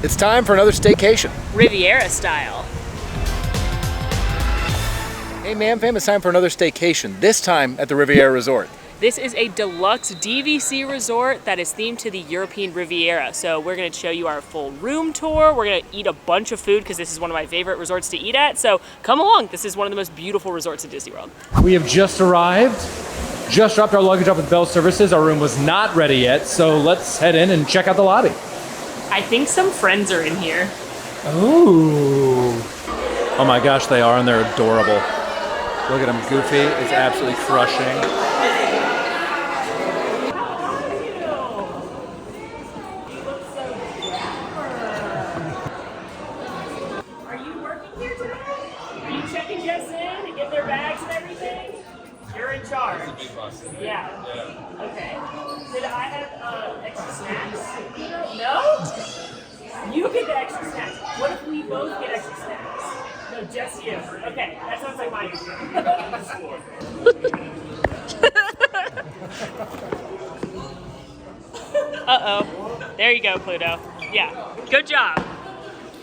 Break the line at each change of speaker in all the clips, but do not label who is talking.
It's time for another staycation.
Riviera style.
Hey man fam, it's time for another staycation, this time at the Riviera Resort.
This is a deluxe DVC resort that is themed to the European Riviera. So we're gonna show you our full room tour. We're gonna eat a bunch of food because this is one of my favorite resorts to eat at. So come along, this is one of the most beautiful resorts at Disney World.
We have just arrived, just dropped our luggage off with Bell Services. Our room was not ready yet, so let's head in and check out the lobby.
I think some friends are in here.
Ooh. Oh my gosh, they are, and they're adorable. Look at him, Goofy is absolutely crushing.
Yeah. Okay. Did I have extra snacks? No? You get the extra snacks. What if we both get extra snacks? No, just you. Okay, that sounds like my answer. Uh-oh. There you go, Pluto. Yeah. Good job.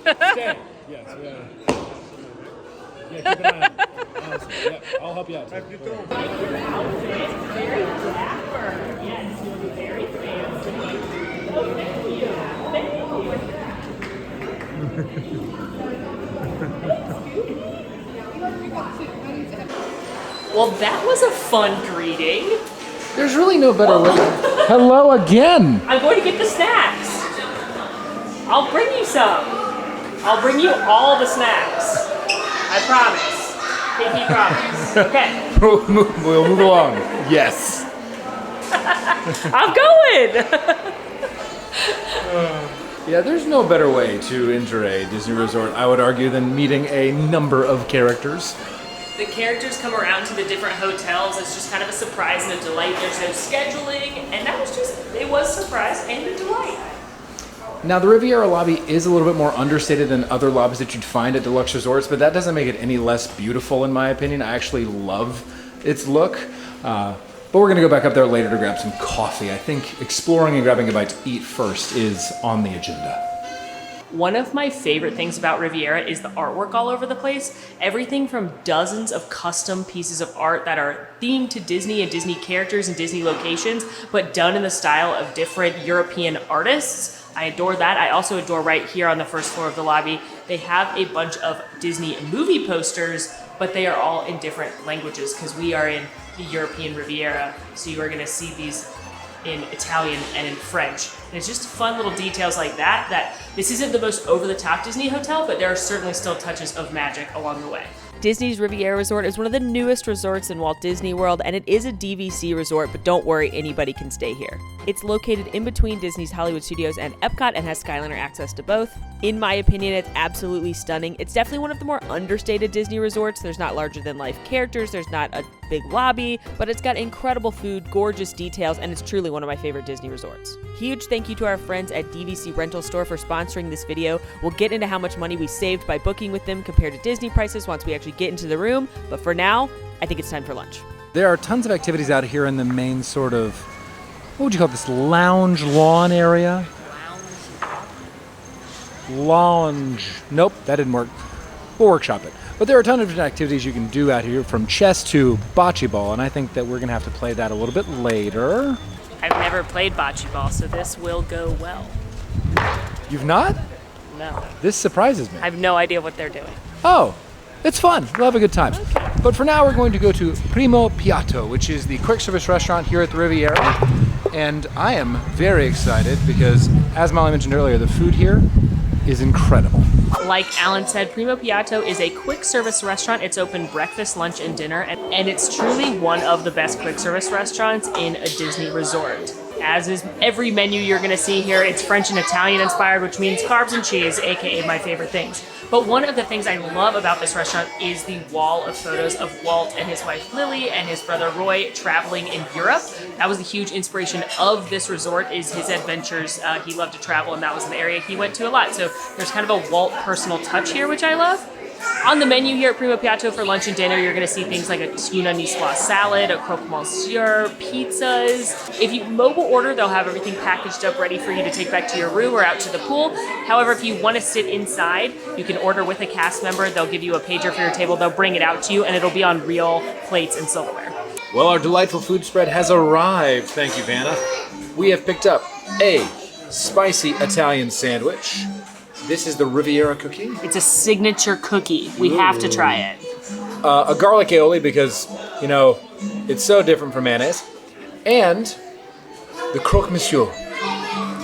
Okay. Yes, yeah. Yeah, keep an eye on it. Honestly, yeah, I'll help you out.
Like your outfit, very dapper. Yes, you'll be very fancy. Oh, thank you. Thank you. Well, that was a fun greeting.
There's really no better way. Hello again.
I'm going to get the snacks. I'll bring you some. I'll bring you all the snacks. I promise. Pinky promise. Okay.
We'll move along. Yes.
I'm going.
Yeah, there's no better way to enter a Disney resort, I would argue, than meeting a number of characters.
The characters come around to the different hotels. It's just kind of a surprise and a delight. There's no scheduling, and that was just, it was a surprise and a delight.
Now, the Riviera lobby is a little bit more understated than other lobbies that you'd find at deluxe resorts, but that doesn't make it any less beautiful, in my opinion. I actually love its look. But we're gonna go back up there later to grab some coffee. I think exploring and grabbing a bite to eat first is on the agenda.
One of my favorite things about Riviera is the artwork all over the place. Everything from dozens of custom pieces of art that are themed to Disney and Disney characters and Disney locations, but done in the style of different European artists. I adore that. I also adore right here on the first floor of the lobby, they have a bunch of Disney movie posters, but they are all in different languages because we are in the European Riviera. So you are gonna see these in Italian and in French. And it's just fun little details like that, that this isn't the most over-the-top Disney hotel, but there are certainly still touches of magic along the way. Disney's Riviera Resort is one of the newest resorts in Walt Disney World, and it is a DVC resort, but don't worry, anybody can stay here. It's located in between Disney's Hollywood Studios and Epcot and has Skyliner access to both. In my opinion, it's absolutely stunning. It's definitely one of the more understated Disney resorts. There's not larger-than-life characters, there's not a big lobby, but it's got incredible food, gorgeous details, and it's truly one of my favorite Disney resorts. Huge thank you to our friends at DVC Rental Store for sponsoring this video. We'll get into how much money we saved by booking with them compared to Disney prices once we actually get into the room, but for now, I think it's time for lunch.
There are tons of activities out here in the main sort of, what would you call this, lounge lawn area? Lounge. Nope, that didn't work. We'll workshop it. But there are a ton of different activities you can do out here, from chess to bocce ball, and I think that we're going to have to play that a little bit later.
I've never played bocce ball, so this will go well.
You've not?
No.
This surprises me.
I have no idea what they're doing.
Oh, it's fun. We'll have a good time. Okay. But for now, we're going to go to Primo Piatto, which is the quick service restaurant here at the Riviera. And I am very excited because, as Molly mentioned earlier, the food here is incredible.
Like Alan said, Primo Piatto is a quick service restaurant. It's open breakfast, lunch, and dinner, and it's truly one of the best quick service restaurants in a Disney resort. As is every menu you're gonna see here, it's French and Italian inspired, which means carbs and cheese, aka my favorite things. But one of the things I love about this restaurant is the wall of photos of Walt and his wife Lily and his brother Roy traveling in Europe. That was the huge inspiration of this resort, is his adventures. He loved to travel, and that was an area he went to a lot. So there's kind of a Walt personal touch here, which I love. On the menu here at Primo Piatto for lunch and dinner, you're going to see things like a tuna niçoise salad, a croque monsieur, pizzas. If you mobile order, they'll have everything packaged up ready for you to take back to your room or out to the pool. However, if you want to sit inside, you can order with a cast member. They'll give you a pager for your table. They'll bring it out to you, and it'll be on real plates and silverware.
Well, our delightful food spread has arrived. Thank you, Vanna. We have picked up a spicy Italian sandwich. This is the Riviera cookie.
It's a signature cookie. We have to try it.
A garlic aioli because, you know, it's so different from mayonnaise. And the croque monsieur.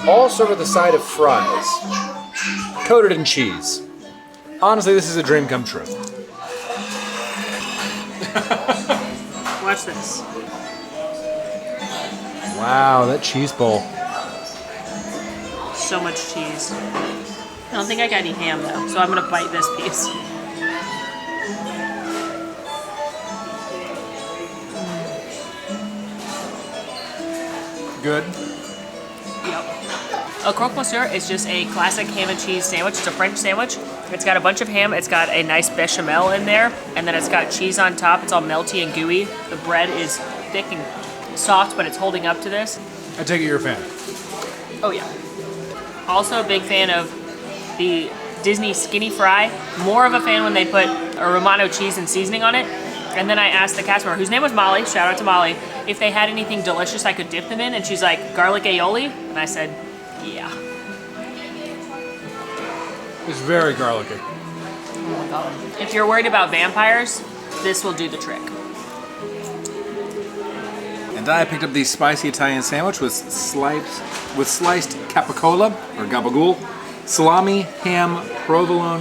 All served with a side of fries, coated in cheese. Honestly, this is a dream come true.
Watch this.
Wow, that cheese bowl.
So much cheese. I don't think I got any ham though, so I'm gonna bite this piece.
Good.
Yep. A croque monsieur is just a classic ham and cheese sandwich. It's a French sandwich. It's got a bunch of ham. It's got a nice bechamel in there, and then it's got cheese on top. It's all melty and gooey. The bread is thick and soft, but it's holding up to this.
I take it you're a fan.
Oh yeah. Also a big fan of the Disney skinny fry. More of a fan when they put a Romano cheese and seasoning on it. And then I asked the cast member, whose name was Molly, shout out to Molly, if they had anything delicious I could dip them in, and she's like, garlic aioli? And I said, yeah.
It's very garlicky.
Oh my God. If you're worried about vampires, this will do the trick.
And I picked up the spicy Italian sandwich with sliced capicola, or gabagool, salami, ham, provolone,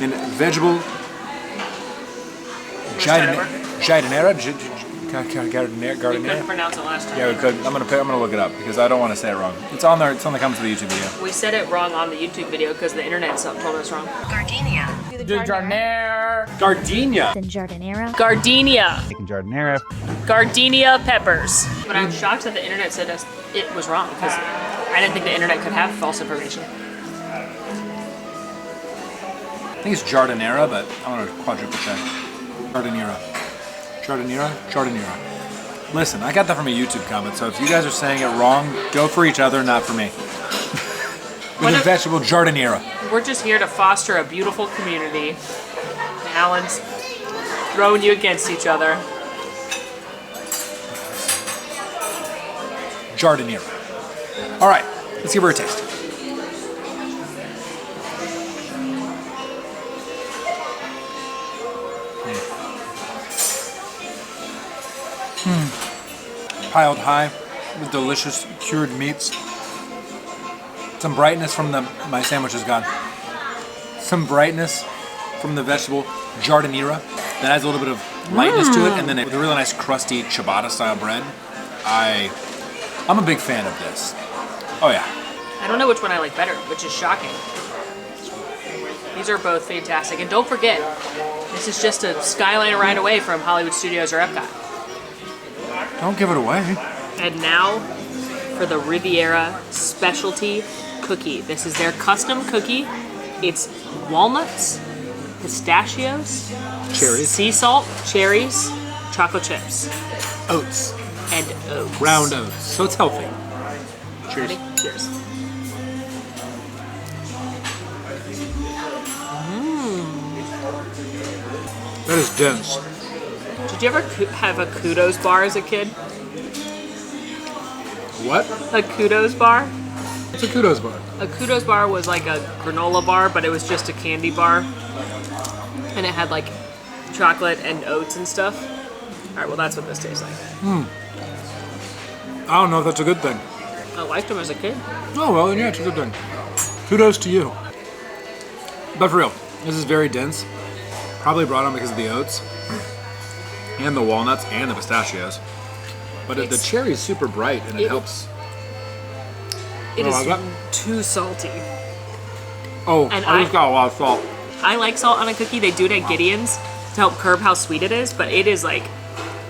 and vegetable giardiniera.
We couldn't pronounce it last time.
Yeah, we could. I'm gonna look it up because I don't want to say it wrong. It's on there. It's on the comments of the YouTube video.
We said it wrong on the YouTube video because the internet told us wrong.
Gardenia.
Gardenia.
Then Jardinera.
Gardenia.
Jardinera.
Gardenia peppers. But I'm shocked that the internet said it was wrong because I didn't think the internet could have false information.
I think it's giardiniera, but I'm gonna quadruple check. Jardinera. Listen, I got that from a YouTube comment, so if you guys are saying it wrong, go for each other, not for me. With a vegetable giardiniera.
We're just here to foster a beautiful community. Alan's throwing you against each other.
Giardiniera. All right, let's give her a taste. Piled high with delicious cured meats. Some brightness from my sandwich is gone. Some brightness from the vegetable giardiniera that adds a little bit of lightness to it, and then with a really nice crusty ciabatta style bread. I'm a big fan of this. Oh yeah.
I don't know which one I like better, which is shocking. These are both fantastic. And don't forget, this is just a skyline ride away from Hollywood Studios or Epcot.
Don't give it away.
And now for the Riviera specialty cookie. This is their custom cookie. It's walnuts, pistachios,
Cherries.
sea salt, cherries, chocolate chips,
Oats.
and oats.
Round oats. So it's healthy. Cheers.
Ready? Cheers.
That is dense.
Did you ever have a kudos bar as a kid?
What?
A kudos bar?
It's a kudos bar.
A kudos bar was like a granola bar, but it was just a candy bar. And it had like chocolate and oats and stuff. All right, well, that's what this tastes like.
I don't know if that's a good thing.
I liked them as a kid.
Oh, well, then yeah, it's a good thing. Kudos to you. But for real, this is very dense. Probably brought on because of the oats and the walnuts and the pistachios. But the cherry is super bright and it helps.
It
Oh,
is
I got-
too salty.
Oh,
And
I just got a lot of salt.
I like salt on a cookie. They do it at Gideon's to help curb how sweet it is, but it is like,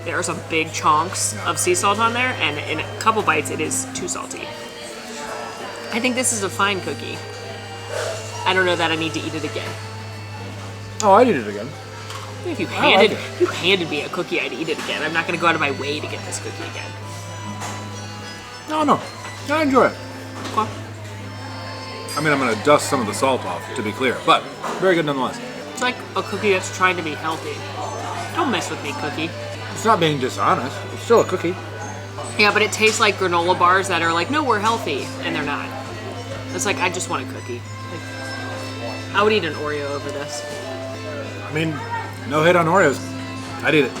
there are some big chunks of sea salt on there, and in a couple bites, it is too salty. I think this is a fine cookie. I don't know that I need to eat it again.
Oh, I'd eat it again.
If you
like
handed me a cookie, I'd eat it again. I'm not going to go out of my way to get this cookie again.
No. I enjoy it.
Okay.
I mean, I'm going to dust some of the salt off, to be clear, but very good nonetheless.
It's like a cookie that's trying to be healthy. Don't mess with me, cookie.
It's not being dishonest. It's still a cookie.
Yeah, but it tastes like granola bars that are like, no, we're healthy, and they're not. It's like, I just want a cookie. Like, I would eat an Oreo over this.
I mean, no hate on Oreos. I'd eat it.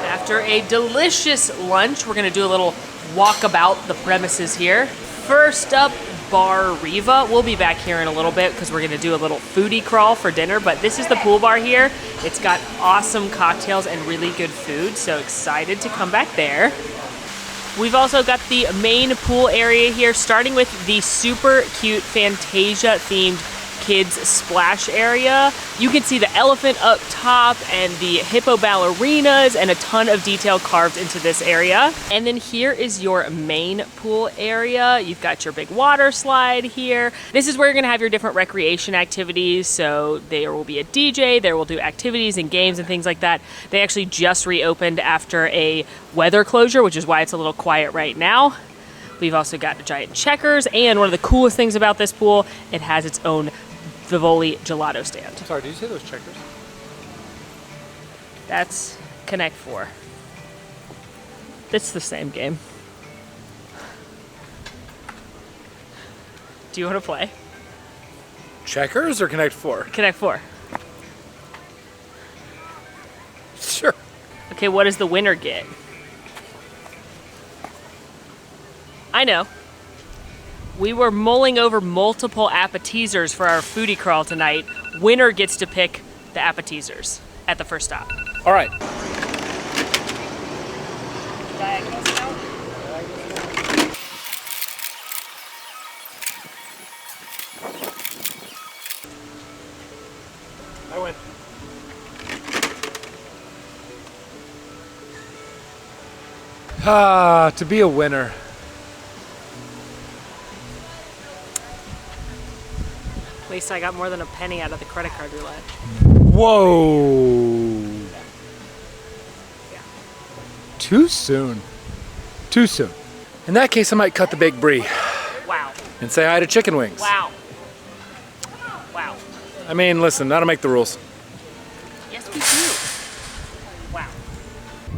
After a delicious lunch, we're gonna do a little walk about the premises here. First up, Bar Riva. We'll be back here in a little bit because we're gonna do a little foodie crawl for dinner, but this is the pool bar here. It's got awesome cocktails and really good food, so excited to come back there. We've also got the main pool area here, starting with the super cute Fantasia themed kids splash area. You can see the elephant up top and the hippo ballerinas and a ton of detail carved into this area. And then here is your main pool area. You've got your big water slide here. This is where you're gonna have your different recreation activities. So there will be a DJ, there will do activities and games and things like that. They actually just reopened after a weather closure, which is why it's a little quiet right now. We've also got giant checkers, and one of the coolest things about this pool, it has its own Vivoli gelato stand.
Sorry, did you say those checkers?
That's Connect 4. It's the same game. Do you want to play?
Checkers or Connect 4?
Connect 4.
Sure.
Okay, what does the winner get? I know. We were mulling over multiple appetizers for our foodie crawl tonight. Winner gets to pick the appetizers at the first stop.
All right.
I win.
To be a winner.
At least I got more than a penny out of the credit card roulette.
Whoa.
Yeah.
Too soon. Too soon. In that case, I might cut the big brie
Wow.
and say hi to chicken wings.
Wow. Wow.
I mean, listen, I don't make the rules.
Yes, we do. Wow.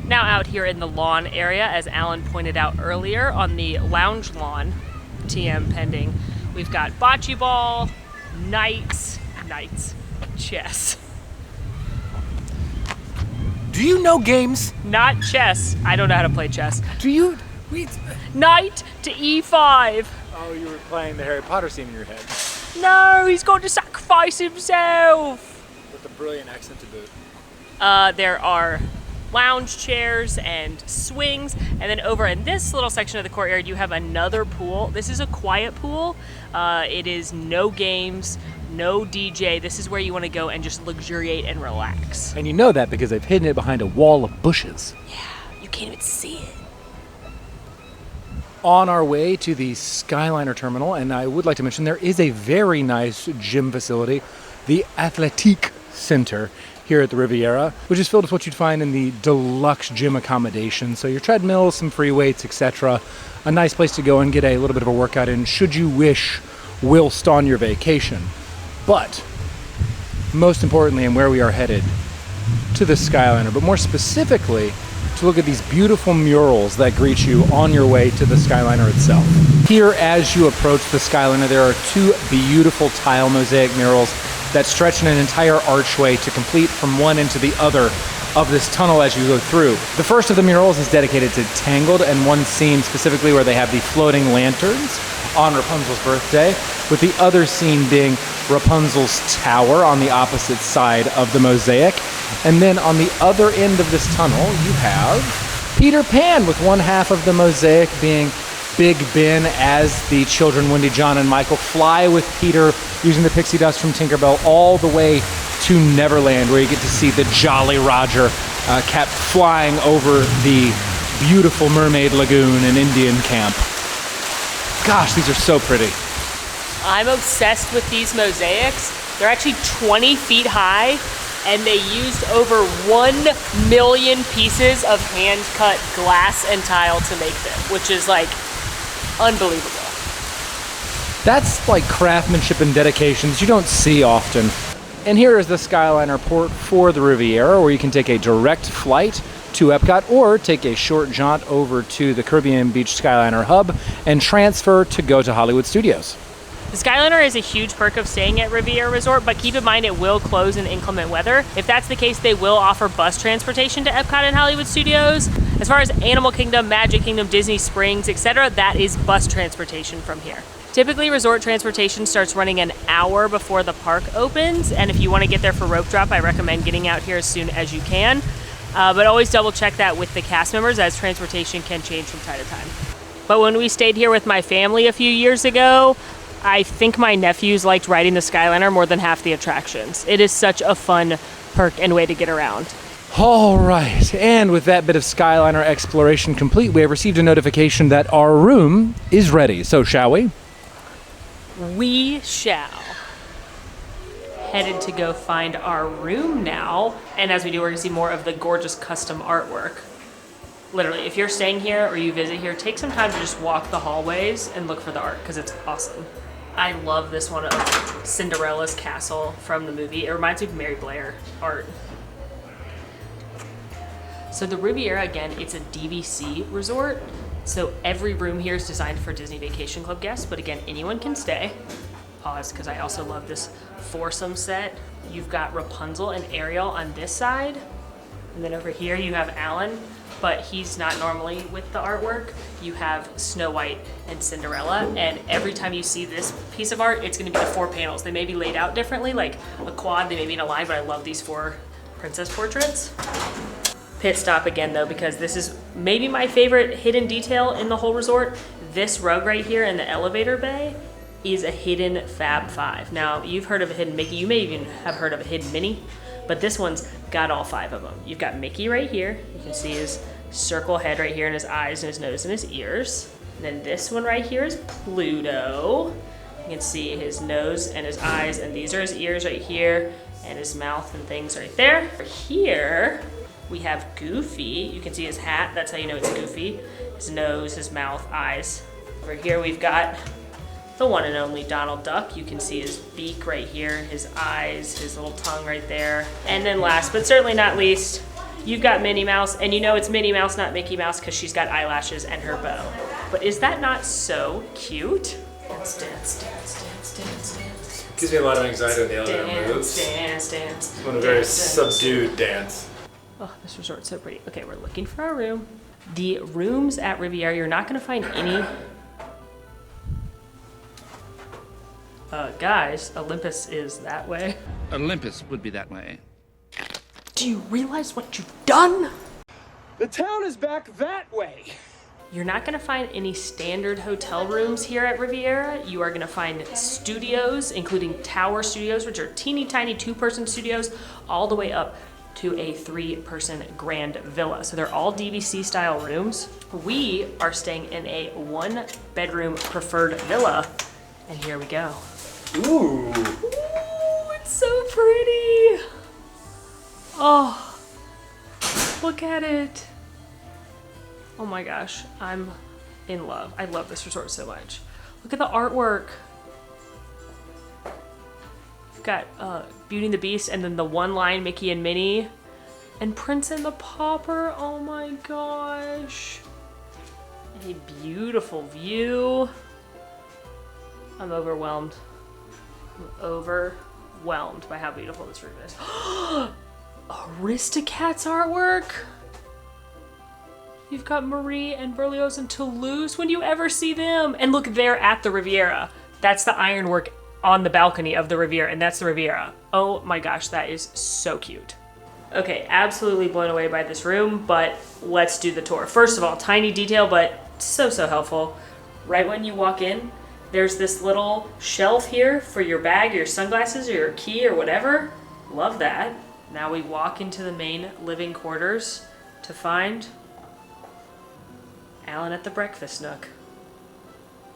Now out here in the lawn area, as Alan pointed out earlier, on the lounge lawn, TM pending, we've got bocce ball, knights, chess.
Do you know games?
Not chess. I don't know how to play chess.
Do you?
Knight to e5.
Oh, you were playing the Harry Potter scene in your head.
No, he's going to sacrifice himself.
With a brilliant accent to boot.
There are lounge chairs and swings, and then over in this little section of the courtyard you have another pool. This is a quiet pool. It is no games, no DJ. This is where you want to go and just luxuriate and relax.
And you know that because I've hidden it behind a wall of bushes.
Yeah, you can't even see it.
On our way to the Skyliner terminal, and I would like to mention there is a very nice gym facility, the Athletic Center here at the Riviera, which is filled with what you'd find in the deluxe gym accommodation. So your treadmills, some free weights, etc. A nice place to go and get a little bit of a workout in should you wish whilst on your vacation. But most importantly, and where we are headed, to the Skyliner, but more specifically to look at these beautiful murals that greet you on your way to the Skyliner itself. Here, as you approach the Skyliner, there are two beautiful tile mosaic murals that stretch in an entire archway to complete from one end to the other of this tunnel as you go through. The first of the murals is dedicated to Tangled, and one scene specifically where they have the floating lanterns on Rapunzel's birthday, with the other scene being Rapunzel's tower on the opposite side of the mosaic. And then on the other end of this tunnel, you have Peter Pan, with one half of the mosaic being Big Ben as the children Wendy, John, and Michael fly with Peter using the pixie dust from Tinkerbell all the way to Neverland, where you get to see the Jolly Roger kept flying over the beautiful Mermaid Lagoon and Indian Camp. Gosh, these are so pretty.
I'm obsessed with these mosaics. They're actually 20 feet high, and they used over 1 million pieces of hand-cut glass and tile to make them, which is like unbelievable.
That's like craftsmanship and dedication that you don't see often. And here is the Skyliner port for the Riviera, where you can take a direct flight to Epcot or take a short jaunt over to the Caribbean Beach Skyliner hub and transfer to go to Hollywood Studios.
The Skyliner is a huge perk of staying at Riviera Resort, but keep in mind it will close in inclement weather. If that's the case, they will offer bus transportation to Epcot and Hollywood Studios. As far as Animal Kingdom, Magic Kingdom, Disney Springs, etc., that is bus transportation from here. Typically, resort transportation starts running an hour before the park opens, and if you want to get there for rope drop, I recommend getting out here as soon as you can. But always double check that with the cast members, as transportation can change from time to time. But when we stayed here with my family a few years ago, I think my nephews liked riding the Skyliner more than half the attractions. It is such a fun perk and way to get around.
All right, and with that bit of Skyliner exploration complete, we have received a notification that our room is ready. So shall we?
We shall. Headed to go find our room now. And as we do, we're gonna see more of the gorgeous custom artwork. Literally, if you're staying here or you visit here, take some time to just walk the hallways and look for the art, because it's awesome. I love this one of Cinderella's castle from the movie. It reminds me of Mary Blair art. So the Riviera, again, it's a DVC resort. So every room here is designed for Disney Vacation Club guests, but again, anyone can stay. Pause, because I also love this foursome set. You've got Rapunzel and Ariel on this side, and then over here you have Alan, but he's not normally with the artwork. You have Snow White and Cinderella, and every time you see this piece of art, it's gonna be the 4 panels. They may be laid out differently, like a quad, they may be in a line, but I love these 4 princess portraits. Pit stop again though, because this is maybe my favorite hidden detail in the whole resort. This rug right here in the elevator bay is a hidden Fab Five. Now, you've heard of a hidden Mickey, you may even have heard of a hidden Minnie, but this one's got all 5 of them. You've got Mickey right here. You can see his circle head right here and his eyes and his nose and his ears. And then this one right here is Pluto. You can see his nose and his eyes, and these are his ears right here, and his mouth and things right there. Here, we have Goofy. You can see his hat, that's how you know it's Goofy. His nose, his mouth, eyes. Over here we've got the one and only Donald Duck. You can see his beak right here, his eyes, his little tongue right there. And then last, but certainly not least, you've got Minnie Mouse, and you know it's Minnie Mouse, not Mickey Mouse, because she's got eyelashes and her bow. But is that not so cute? Dance, dance, dance, dance, dance, dance.
Gives me a lot of anxiety when the elevator moves.
Dance, dance,
I want a very subdued dance.
Oh, this resort's so pretty. Okay, we're looking for our room. The rooms at Riviera, you're not gonna find any. Guys, Olympus is that way.
Olympus would be that way.
Do you realize what you've done?
The town is back that way.
You're not gonna find any standard hotel rooms here at Riviera. You are gonna find studios, including tower studios, which are teeny tiny 2-person studios, all the way up to a 3-person grand villa. So they're all DVC style rooms. We are staying in a 1-bedroom preferred villa, and here we go.
Ooh.
Ooh, it's so pretty. Oh, look at it. Oh my gosh, I'm in love. I love this resort so much. Look at the artwork. We've got Beauty and the Beast, and then the one-line Mickey and Minnie, and Prince and the Pauper. Oh my gosh. A beautiful view. I'm overwhelmed. I'm overwhelmed by how beautiful this room is. Aristocats artwork. You've got Marie and Berlioz and Toulouse. When do you ever see them? And look, they're at the Riviera. That's the ironwork on the balcony of the Riviera, and that's the Riviera. Oh my gosh, that is so cute. Okay, absolutely blown away by this room, but let's do the tour. First of all, tiny detail, but so helpful. Right when you walk in, there's this little shelf here for your bag, or your sunglasses, or your key, or whatever. Love that. Now we walk into the main living quarters to find Alan at the breakfast nook.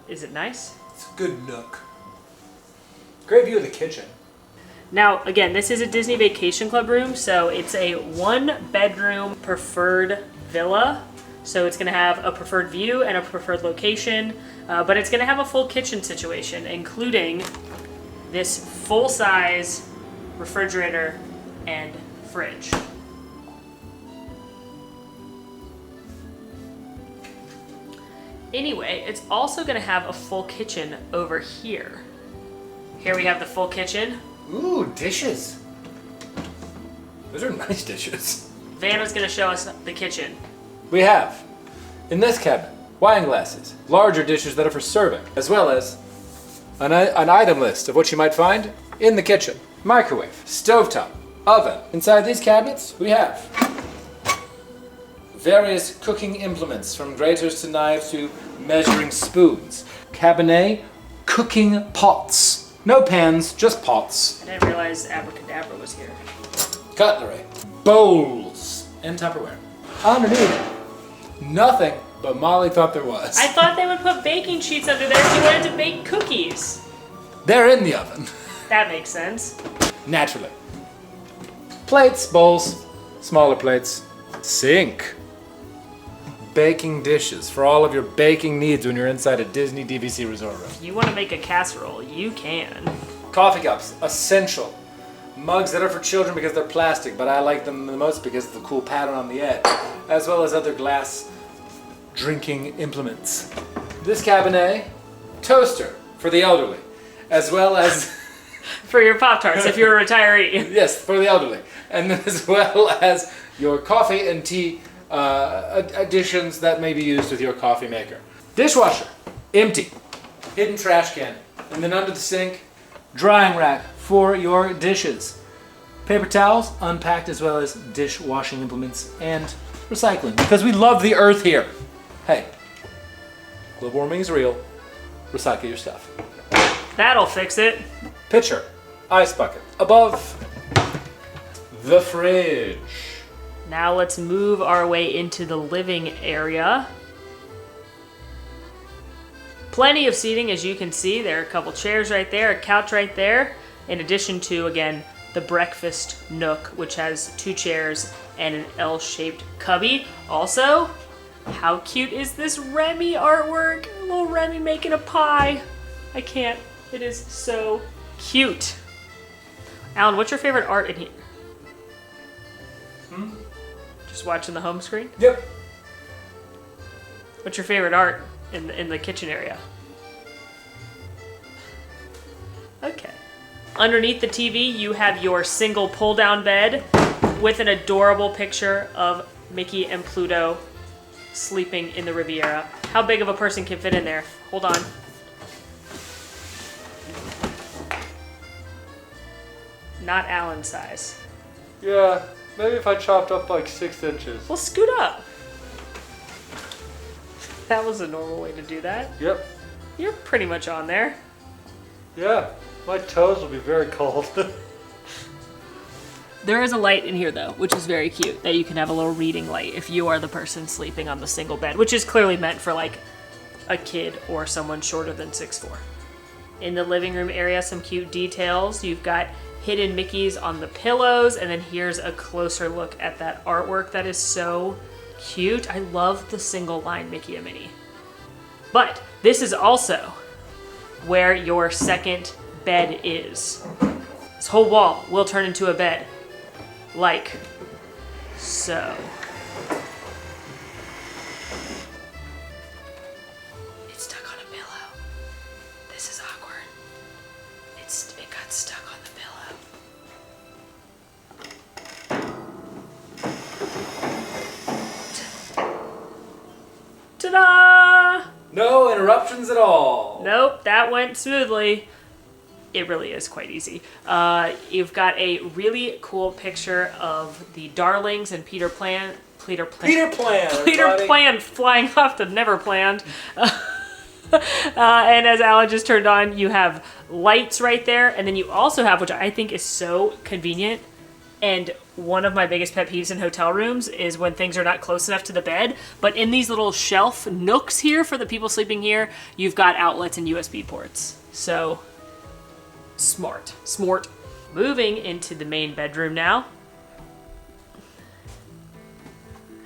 Is it nice?
It's a good nook.
Great view of the kitchen.
Now, again, this is a Disney Vacation Club room, so it's a 1-bedroom preferred villa. So it's going to have a preferred view and a preferred location, but it's going to have a full kitchen situation, including this full-size refrigerator and fridge. Anyway, it's also going to have a full kitchen over here. Here we have the full kitchen.
Ooh, dishes. Those are nice dishes.
Vanna's going to show us the kitchen.
We have, in this cabinet, wine glasses, larger dishes that are for serving, as well as an item list of what you might find in the kitchen. Microwave, stovetop, oven. Inside these cabinets, we have various cooking implements, from graters to knives to measuring spoons. Cabinet cooking pots. No pans, just pots.
I didn't realize Abracadabra was here.
Cutlery, bowls, and Tupperware. Underneath, nothing, but Molly thought there was.
I thought they would put baking sheets under there if you wanted to bake cookies.
They're in the oven.
That makes sense.
Naturally. Plates, bowls, smaller plates, sink. Baking dishes for all of your baking needs when you're inside a Disney DVC resort room.
If you want to make a casserole, you can.
Coffee cups, essential. Mugs that are for children because they're plastic, but I like them the most because of the cool pattern on the edge, as well as other glass drinking implements. This cabinet, toaster for the elderly, as well as
For your Pop-Tarts, if you're a retiree.
yes, for the elderly, and then as well as your coffee and tea additions that may be used with your coffee maker. Dishwasher, empty. Hidden trash can, and then under the sink, drying rack for your dishes. Paper towels, unpacked, as well as dishwashing implements and recycling, because we love the earth here. Hey, global warming is real. Recycle your stuff.
That'll fix it.
Pitcher, ice bucket, above the fridge.
Now let's move our way into the living area. Plenty of seating, as you can see. There are a couple chairs right there, a couch right there, in addition to, again, the breakfast nook, which has 2 chairs and an L-shaped cubby. Also, how cute is this Remy artwork? Little Remy making a pie. I can't. It is so cute. Alan, what's your favorite art in here? Just watching the home screen?
Yep.
What's your favorite art in the kitchen area? Okay. Underneath the TV, you have your single pull-down bed with an adorable picture of Mickey and Pluto sleeping in the Riviera. How big of a person can fit in there? Hold on. Not Alan size.
Yeah, maybe if I chopped up like 6 inches.
Well, scoot up. That was a normal way to do that.
Yep.
You're pretty much on there.
Yeah, my toes will be very cold.
There is a light in here, though, which is very cute, that you can have a little reading light if you are the person sleeping on the single bed, which is clearly meant for, like, a kid or someone shorter than 6'4". In the living room area, some cute details. You've got hidden Mickeys on the pillows, and then here's a closer look at that artwork that is so cute. I love the single line Mickey and Minnie. But this is also where your second bed is. This whole wall will turn into a bed. Like so. It's stuck on a pillow. This is awkward. It got stuck on the pillow. Ta-da!
No interruptions at all.
Nope, that went smoothly. It really is quite easy. You've got a really cool picture of the Darlings and Peter Pan flying off to Neverland. And as Alan just turned on, you have lights right there, and then you also have, which I think is so convenient, and one of my biggest pet peeves in hotel rooms is when things are not close enough to the bed, but in these little shelf nooks here for the people sleeping here, you've got outlets and USB ports. So Smart. Moving into the main bedroom now.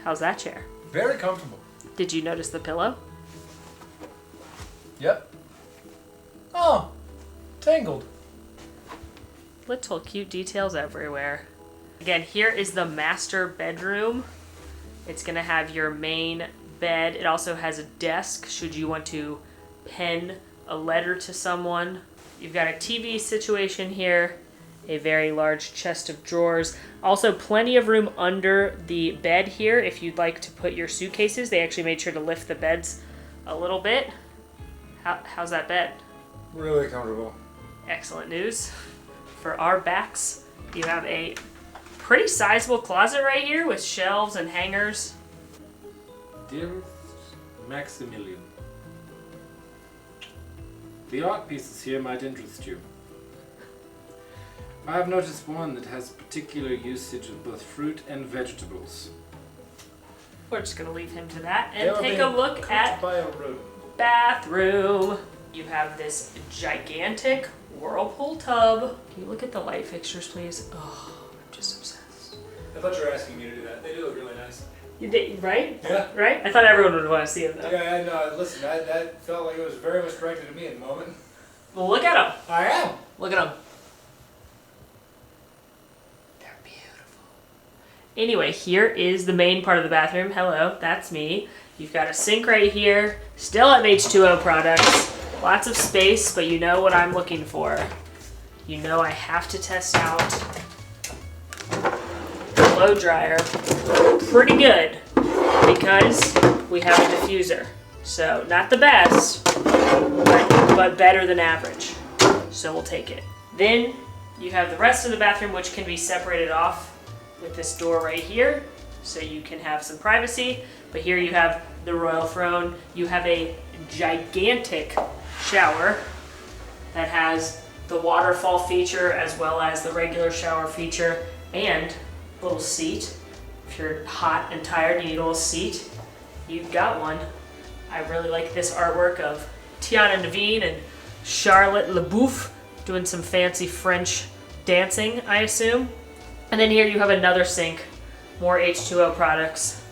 How's that chair?
Very comfortable.
Did you notice the pillow?
Yep. Oh, tangled.
Little cute details everywhere. Again, here is the master bedroom. It's gonna have your main bed. It also has a desk should you want to pen a letter to someone. You've got a TV situation here, a very large chest of drawers. Also plenty of room under the bed here if you'd like to put your suitcases. They actually made sure to lift the beds a little bit. How's that bed?
Really comfortable.
Excellent news. For our backs, you have a pretty sizable closet right here with shelves and hangers.
Dearest Maximilian, the art pieces here might interest you. I have noticed one that has particular usage of both fruit and vegetables.
We're just gonna leave him to that
They
and
are
take
being
a look
cooked
at
by a rodent.
bathroom. You have this gigantic whirlpool tub. Can you look at the light fixtures, please? Oh, I'm just obsessed.
I thought you were asking me to do that. They do look really nice.
You did, right?
Yeah.
Right? I thought everyone would want to see them though.
Yeah, I know. Listen, that felt like it was very much directed at me in the moment.
Well, look at them.
I am.
Look at them. They're beautiful. Anyway, here is the main part of the bathroom. Hello, that's me. You've got a sink right here. Still have H2O products. Lots of space, but you know what I'm looking for. You know I have to test out the blow dryer. Pretty good because we have a diffuser. So not the best, but better than average. So we'll take it. Then you have the rest of the bathroom, which can be separated off with this door right here, so you can have some privacy. But here you have the royal throne. You have a gigantic shower that has the waterfall feature as well as the regular shower feature and a little seat. If you're hot and tired, you need a little seat. You've got one. I really like this artwork of Tiana Naveen and Charlotte LeBouf doing some fancy French dancing, I assume. And then here you have another sink, more H2O products,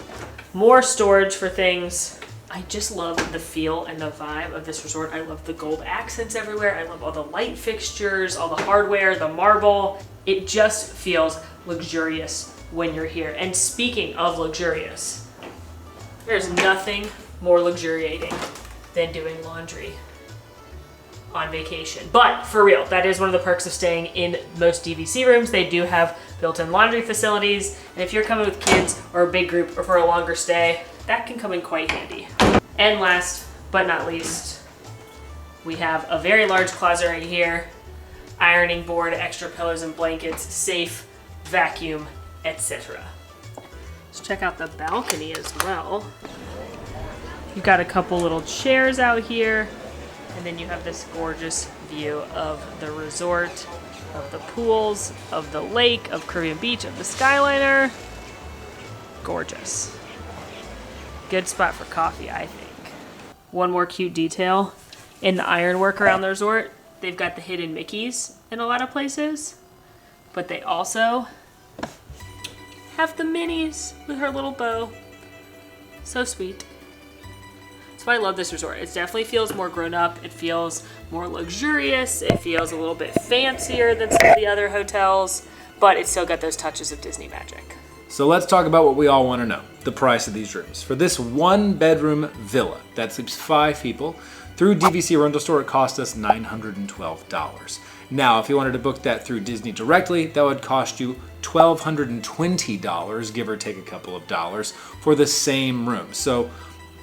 more storage for things. I just love the feel and the vibe of this resort. I love the gold accents everywhere. I love all the light fixtures, all the hardware, the marble. It just feels luxurious when you're here. And speaking of luxurious, there's nothing more luxuriating than doing laundry on vacation. But for real, that is one of the perks of staying in most DVC rooms. They do have built-in laundry facilities. And if you're coming with kids or a big group or for a longer stay, that can come in quite handy. And last but not least, we have a very large closet right here, ironing board, extra pillows and blankets, safe, vacuum, etc. Let's check out the balcony as well. You've got a couple little chairs out here, and then you have this gorgeous view of the resort, of the pools, of the lake, of Caribbean Beach, of the Skyliner. Gorgeous. Good spot for coffee, I think. One more cute detail. In the ironwork around the resort, they've got the hidden Mickeys in a lot of places, but they also have the Minnies with her little bow. So sweet. That's why I love this resort. It definitely feels more grown up. It feels more luxurious. It feels a little bit fancier than some of the other hotels, but it's still got those touches of Disney magic.
So let's talk about what we all want to know, the price of these rooms. For this one bedroom villa that sleeps 5 people, through DVC Rental Store, it cost us $912. Now, if you wanted to book that through Disney directly, that would cost you $1,220, give or take a couple of dollars, for the same room. So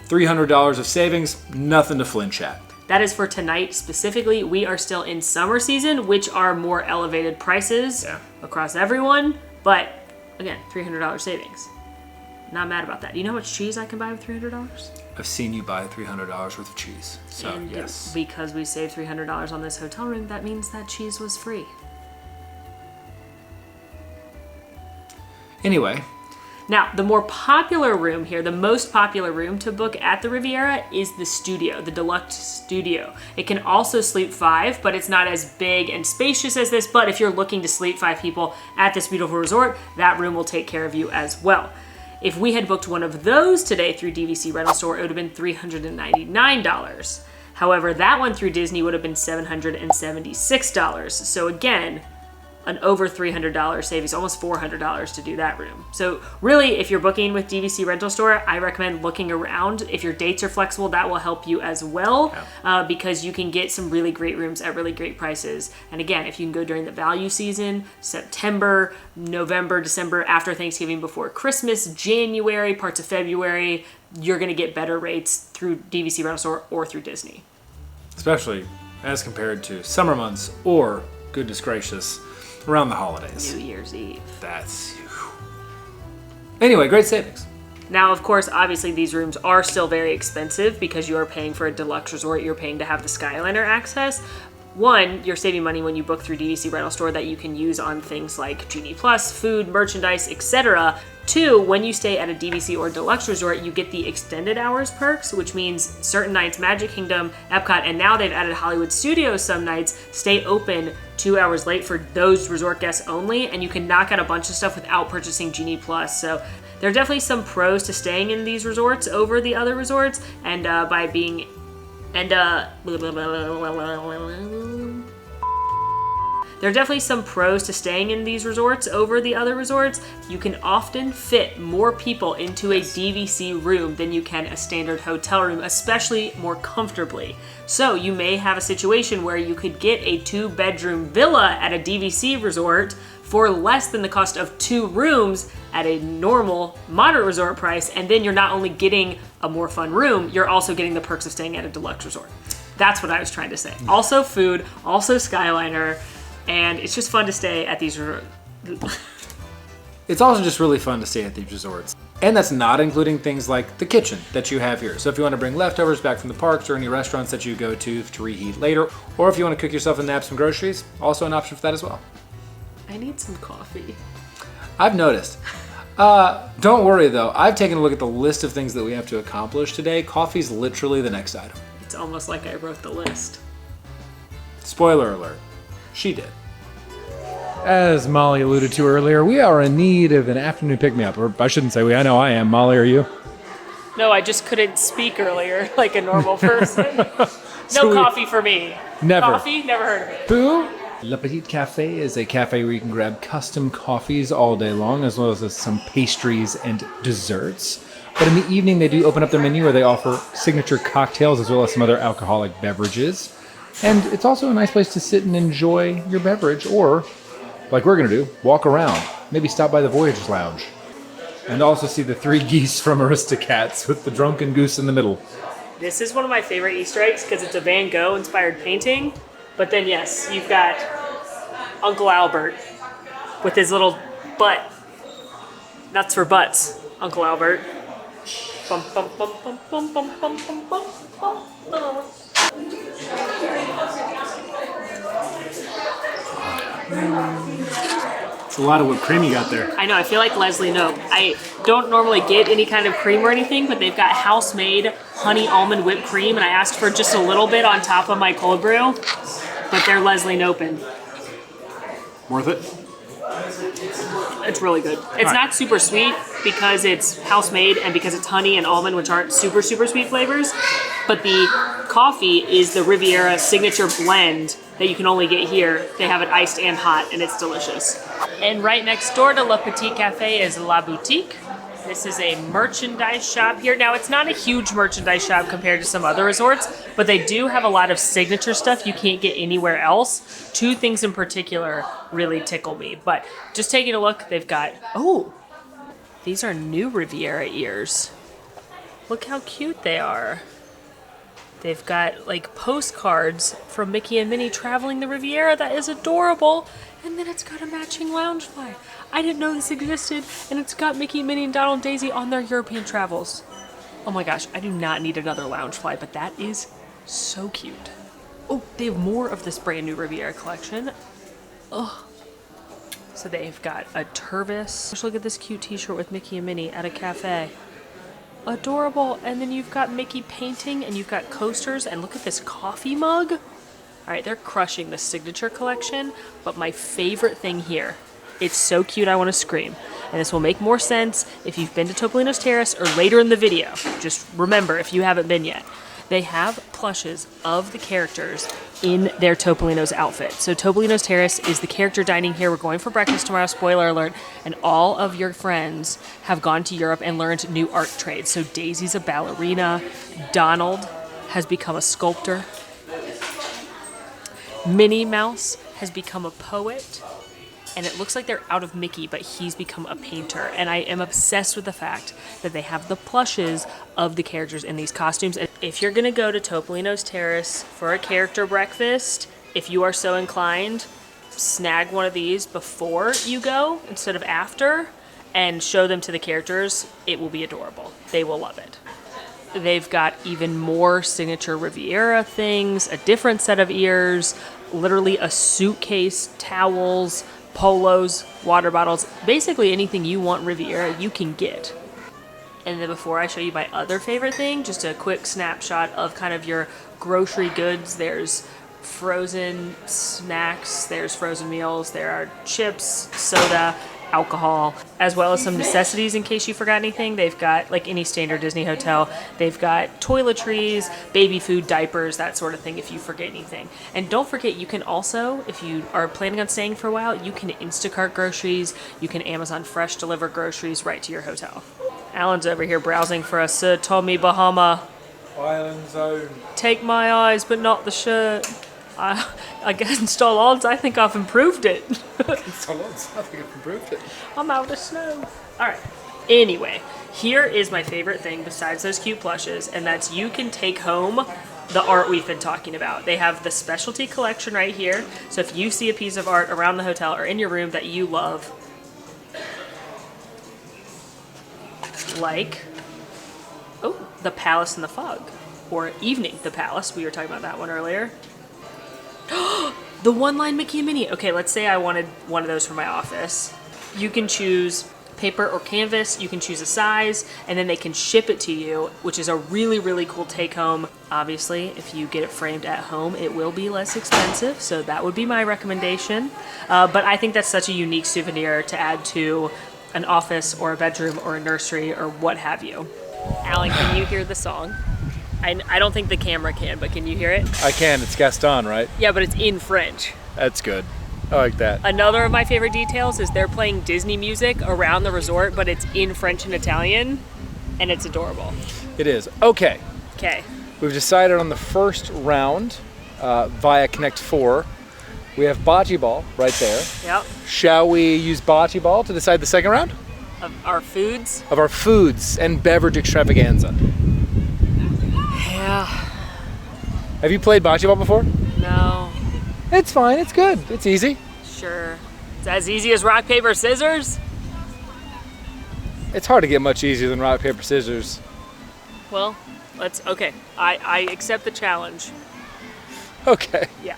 $300 of savings, nothing to flinch at.
That is for tonight specifically. We are still in summer season, which are more elevated prices across everyone. But again, $300 savings. Not mad about that. Do you know how much cheese I can buy with $300?
I've seen you buy $300 worth of cheese. So
And
yes.
because we saved $300 on this hotel room, that means that cheese was free.
Anyway,
Now, the more popular room here, the most popular room to book at the Riviera is the studio, the deluxe studio. It can also sleep 5, but it's not as big and spacious as this. But if you're looking to sleep 5 people at this beautiful resort, that room will take care of you as well. If we had booked one of those today through DVC Rental Store, it would have been $399. However, that one through Disney would have been $776. So again, an over $300 savings, almost $400 to do that room. So really, if you're booking with DVC Rental Store, I recommend looking around. If your dates are flexible, that will help you as well, because you can get some really great rooms at really great prices. And again, if you can go during the value season, September, November, December, after Thanksgiving, before Christmas, January, parts of February, you're gonna get better rates through DVC Rental Store or through Disney.
Especially as compared to summer months or, goodness gracious, around the holidays.
New Year's Eve.
That's... Anyway, great savings.
Now, of course, obviously these rooms are still very expensive because you are paying for a deluxe resort. You're paying to have the Skyliner access. One, you're saving money when you book through DVC Rental Store that you can use on things like Genie Plus, food, merchandise, etc. Two, when you stay at a DVC or deluxe resort, you get the extended hours perks, which means certain nights, Magic Kingdom, Epcot, and now they've added Hollywood Studios some nights, stay open 2 hours late for those resort guests only, and you can knock out a bunch of stuff without purchasing Genie Plus. So there are definitely some pros to staying in these resorts over the other resorts, and by being... And, there are definitely some pros to staying in these resorts over the other resorts. You can often fit more people into a DVC room than you can a standard hotel room, especially more comfortably. So you may have a situation where you could get a 2-bedroom villa at a DVC resort for less than the cost of 2 rooms at a normal moderate resort price, and then you're not only getting a more fun room, you're also getting the perks of staying at a deluxe resort. That's what I was trying to say. Also food, also Skyliner, and it's just fun to stay at these resorts.
It's also just really fun to stay at these resorts. And that's not including things like the kitchen that you have here. So if you want to bring leftovers back from the parks or any restaurants that you go to reheat later, or if you want to cook yourself and nab some groceries, also an option for that as well.
I need some coffee.
I've noticed. Don't worry though, I've taken a look at the list of things that we have to accomplish today. Coffee's literally the next item.
It's almost like I wrote the list.
Spoiler alert, she did.
As Molly alluded to earlier, we are in need of an afternoon pick-me-up. Or I shouldn't say we, I know I am. Molly, are you?
No, I just couldn't speak earlier like a normal person.
So
coffee for me.
Never.
Coffee? Never heard of it.
Boo! Le Petit Cafe is a cafe where you can grab custom coffees all day long, as well as some pastries and desserts. But in the evening, they do open up their menu where they offer signature cocktails as well as some other alcoholic beverages. And it's also a nice place to sit and enjoy your beverage, or, like we're going to do, walk around. Maybe stop by the Voyagers Lounge. And also see the 3 geese from Aristocats with the drunken goose in the middle.
This is one of my favorite Easter eggs because it's a Van Gogh inspired painting. But then, yes, you've got Uncle Albert with his little butt. Nuts for butts, Uncle Albert. Bum, bum, bum, bum, bum, bum, bum, bum, bum, bum, bum.
It's a lot of whipped cream you got there.
I know, I feel like Leslie Knope. I don't normally get any kind of cream or anything, but they've got house-made honey almond whipped cream, and I asked for just a little bit on top of my cold brew, but they're Leslie Knope.
Worth it?
It's really good. It's not super sweet because it's house-made and because it's honey and almond, which aren't super, super sweet flavors, but the coffee is the Riviera signature blend that you can only get here. They have it iced and hot, and it's delicious. And right next door to Le Petit Cafe is La Boutique. This is a merchandise shop here. Now, it's not a huge merchandise shop compared to some other resorts, but they do have a lot of signature stuff you can't get anywhere else. 2 things in particular really tickle me, but just taking a look, they've got, oh, these are new Riviera ears. Look how cute they are. They've got like postcards from Mickey and Minnie traveling the Riviera. That is adorable. And then it's got a matching Loungefly. I didn't know this existed, and it's got Mickey, Minnie, and Donald and Daisy on their European travels. Oh my gosh, I do not need another Loungefly, but that is so cute. Oh, they have more of this brand new Riviera collection. Oh, So they've got a Terrace. Just look at this cute t-shirt with Mickey and Minnie at a cafe. Adorable. And then you've got Mickey painting and you've got coasters and look at this coffee mug. All right, they're crushing the signature collection, but my favorite thing here, it's so cute I want to scream. And this will make more sense if you've been to Topolino's Terrace or later in the video. Just remember if you haven't been yet. They have plushes of the characters in their Topolino's outfit. So Topolino's Terrace is the character dining here. We're going for breakfast tomorrow, spoiler alert. And all of your friends have gone to Europe and learned new art trades. So Daisy's a ballerina. Donald has become a sculptor. Minnie Mouse has become a poet. And it looks like they're out of Mickey, but he's become a painter. And I am obsessed with the fact that they have the plushes of the characters in these costumes. If you're gonna go to Topolino's Terrace for a character breakfast, if you are so inclined, snag one of these before you go instead of after and show them to the characters. It will be adorable. They will love it. They've got even more signature Riviera things, a different set of ears, literally a suitcase, towels, polos, water bottles, basically anything you want Riviera, you can get. And then before I show you my other favorite thing, just a quick snapshot of kind of your grocery goods. There's frozen snacks, there's frozen meals, there are chips, soda, alcohol, as well as some necessities in case you forgot anything. They've got, like any standard Disney hotel, they've got toiletries, baby food, diapers, that sort of thing if you forget anything. And don't forget, you can also, if you are planning on staying for a while, you can Instacart groceries, you can Amazon Fresh deliver groceries right to your hotel. Alan's over here browsing for a Sir Tommy Bahama.
Island Zone.
Take my eyes, but not the shirt. I guess install odds, I think I've improved it.
Install odds, I think I've improved it.
I'm out of snow. All right. Anyway, here is my favorite thing besides those cute plushes, and that's you can take home the art we've been talking about. They have the specialty collection right here. So if you see a piece of art around the hotel or in your room that you love, like, oh, the Palace in the Fog, or Evening the Palace. We were talking about that one earlier. The one-line Mickey and Minnie. Okay, let's say I wanted one of those for my office. You can choose paper or canvas, you can choose a size, and then they can ship it to you, which is a really, really cool take-home. Obviously, if you get it framed at home, it will be less expensive, so that would be my recommendation. But I think that's such a unique souvenir to add to an office or a bedroom or a nursery or what have you. Alan, can you hear the song? I don't think the camera can, but can you hear it?
I can, it's Gaston, right?
Yeah, but it's in French.
That's good. I like that.
Another of my favorite details is they're playing Disney music around the resort, but it's in French and Italian, and it's adorable.
It is. Okay.
Okay.
We've decided on the first round via Connect 4. We have bocce ball right there.
Yep.
Shall we use bocce ball to decide the second round?
Of our foods?
Of our foods and beverage extravaganza.
Yeah.
Have you played bocce ball before?
No.
It's fine, it's good, it's easy.
Sure. It's as easy as rock, paper, scissors?
It's hard to get much easier than rock, paper, scissors.
Well, okay. I accept the challenge.
Okay.
Yeah.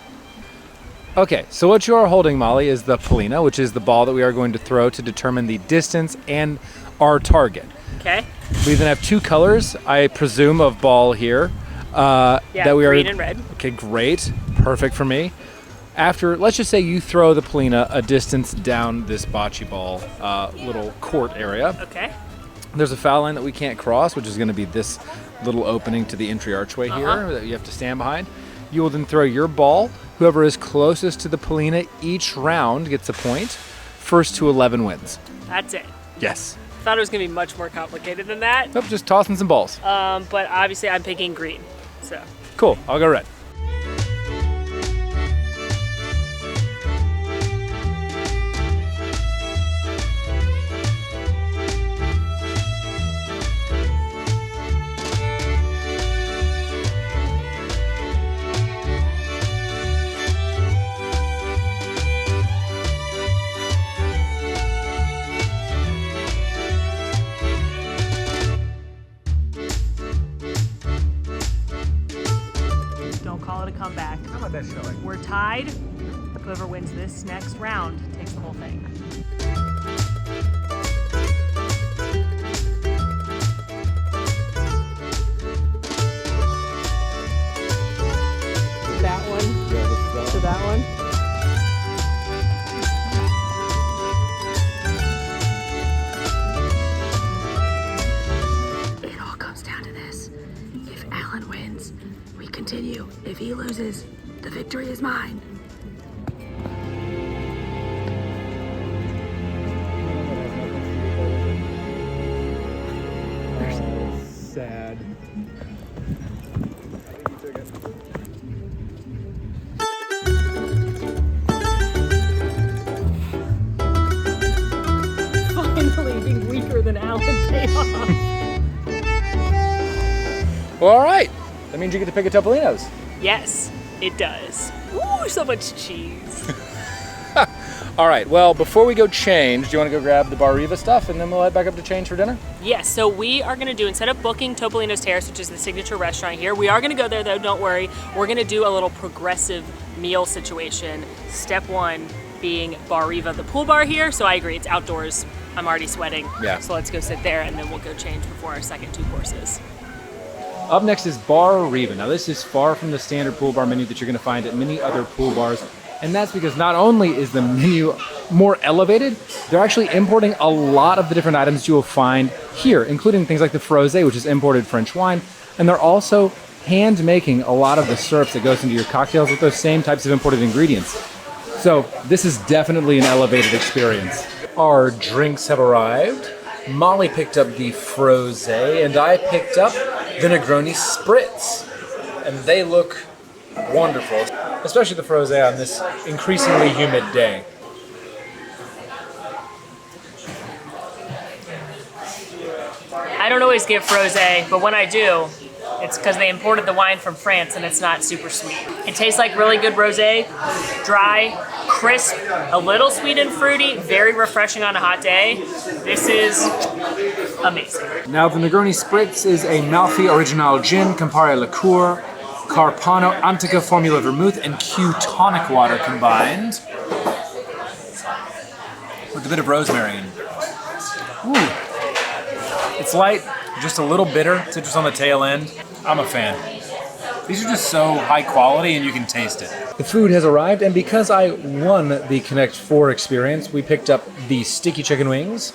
Okay, so what you are holding, Molly, is the Topolino, which is the ball that we are going to throw to determine the distance and our target.
Okay.
We then have two colors, I presume, of ball here.
Yeah,
that we
green and red.
Okay, great. Perfect for me. After, let's just say you throw the Topolino a distance down this bocce ball little court area.
Okay.
There's a foul line that we can't cross, which is going to be this little opening to the entry archway here that you have to stand behind. You will then throw your ball. Whoever is closest to the Topolino each round gets a point. First to 11 wins.
That's it.
Yes.
Thought it was going to be much more complicated than that.
Nope, just tossing some balls.
But obviously I'm picking green. So.
Cool, I'll go red.
Don't call it a comeback.
How about that showing?
We're tied. Whoever wins this next round takes the whole thing. That one to that one.
It all comes down to this. If Alan wins, we continue. If he loses, the victory is mine.
Sad.
Finally being weaker than Alan paid off.
Well, all right. That means you get to pick a Topolino's.
Yes, it does. Ooh, so much cheese.
All right. Well, before we go change, do you want to go grab the Bar Riva stuff, and then we'll head back up to change for dinner?
Yes, so we are gonna do, instead of booking Topolino's Terrace, which is the signature restaurant here, we are gonna go there though, don't worry. We're gonna do a little progressive meal situation. Step one being Bar Riva, the pool bar here. So I agree, it's outdoors. I'm already sweating.
Yeah.
So let's go sit there and then we'll go change before our second 2 courses.
Up next is Bar Riva. Now this is far from the standard pool bar menu that you're gonna find at many other pool bars. And that's because not only is the menu more elevated, they're actually importing a lot of the different items you will find here, including things like the frosé, which is imported French wine. And they're also hand making a lot of the syrups that goes into your cocktails with those same types of imported ingredients. So this is definitely an elevated experience. Our drinks have arrived. Molly picked up the frosé and I picked up the Negroni Spritz. And they look wonderful, especially the frosé on this increasingly humid day.
I don't always get frosé, but when I do, it's because they imported the wine from France and it's not super sweet. It tastes like really good rosé, dry, crisp, a little sweet and fruity, very refreshing on a hot day. This is amazing.
Now the Negroni Spritz is a Malfi Original Gin, Campari Liqueur, Carpano Antica Formula Vermouth, and Q tonic water combined with a bit of rosemary in. Ooh. It's light, just a little bitter, citrus on the tail end. I'm a fan. These are just so high quality and you can taste it. The food has arrived, and because I won the Connect 4 experience, we picked up the sticky chicken wings,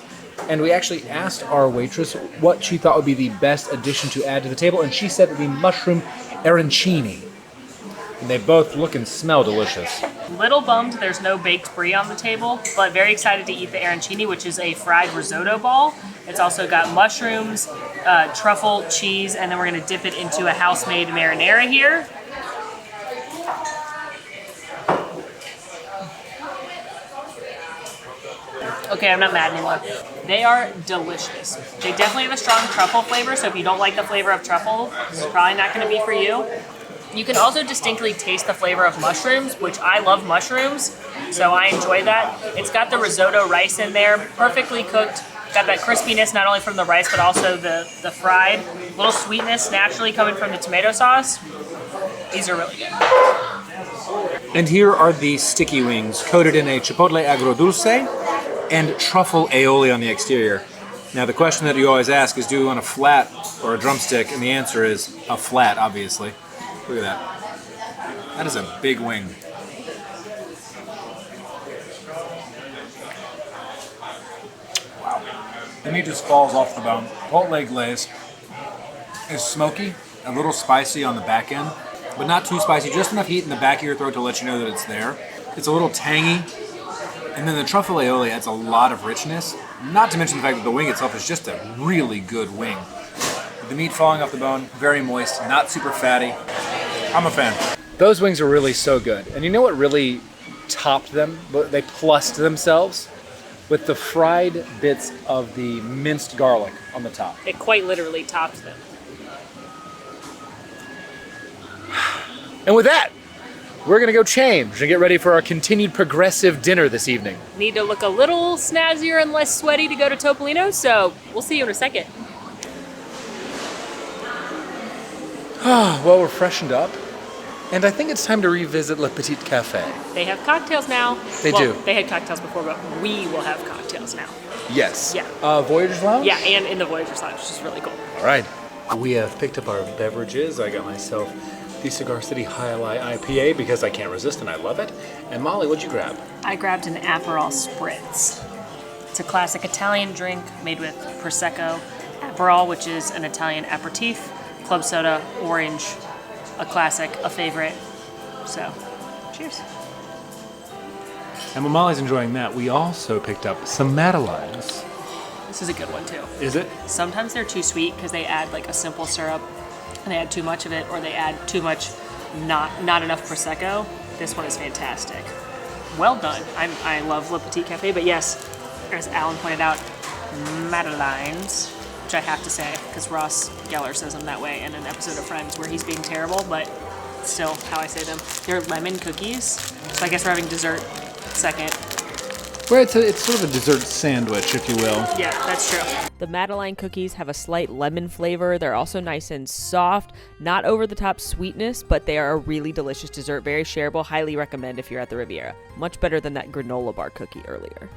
and we actually asked our waitress what she thought would be the best addition to add to the table, and she said the mushroom arancini. And they both look and smell delicious.
Little bummed there's no baked brie on the table, but very excited to eat the arancini, which is a fried risotto ball. It's also got mushrooms, truffle, cheese, and then we're gonna dip it into a house-made marinara here. Okay, I'm not mad anymore. They are delicious. They definitely have a strong truffle flavor, so if you don't like the flavor of truffle, this is probably not gonna be for you. You can also distinctly taste the flavor of mushrooms, which I love mushrooms, so I enjoy that. It's got the risotto rice in there, perfectly cooked. Got that crispiness not only from the rice, but also the fried. Little sweetness naturally coming from the tomato sauce. These are really good.
And here are the sticky wings, coated in a chipotle agrodulce and truffle aioli on the exterior. Now the question that you always ask is, do you want a flat or a drumstick? And the answer is a flat, obviously. Look at that. That is a big wing. Wow. The meat just falls off the bone. Chipotle glaze is smoky, a little spicy on the back end, but not too spicy, just enough heat in the back of your throat to let you know that it's there. It's a little tangy, and then the truffle aioli adds a lot of richness, not to mention the fact that the wing itself is just a really good wing. The meat falling off the bone, very moist, not super fatty. I'm a fan. Those wings are really so good. And you know what really topped them? They plussed themselves with the fried bits of the minced garlic on the top.
It quite literally tops them.
And with that, we're gonna go change and get ready for our continued progressive dinner this evening.
Need to look a little snazzier and less sweaty to go to Topolino, so we'll see you in a second.
Well, we're freshened up. And I think it's time to revisit Le Petit Café.
They have cocktails now.
They do.
They had cocktails before, but we will have cocktails now.
Yes.
Yeah.
Voyager's Lounge?
Yeah, and in the Voyager's Lounge, which is really cool.
All right. We have picked up our beverages. I got myself the Cigar City High Life IPA because I can't resist and I love it. And Molly, what'd you grab?
I grabbed an Aperol Spritz. It's a classic Italian drink made with Prosecco, Aperol, which is an Italian aperitif, club soda, orange, a classic, a favorite. So, cheers.
And while Molly's enjoying that, we also picked up some Madeleines.
This is a good one too.
Is it?
Sometimes they're too sweet because they add like a simple syrup and they add too much of it, or they add too much, not enough Prosecco. This one is fantastic. Well done. I love Le Petit Cafe, but yes, as Alan pointed out, Madeleines, which I have to say because Ross Geller says them that way in an episode of Friends where he's being terrible, but still how I say them. They're lemon cookies, so I guess we're having dessert second.
Well, it's sort of a dessert sandwich, if you will.
Yeah, that's true.
The Madeleine cookies have a slight lemon flavor. They're also nice and soft, not over the top sweetness, but they are a really delicious dessert, very shareable. Highly recommend if you're at the Riviera. Much better than that granola bar cookie earlier.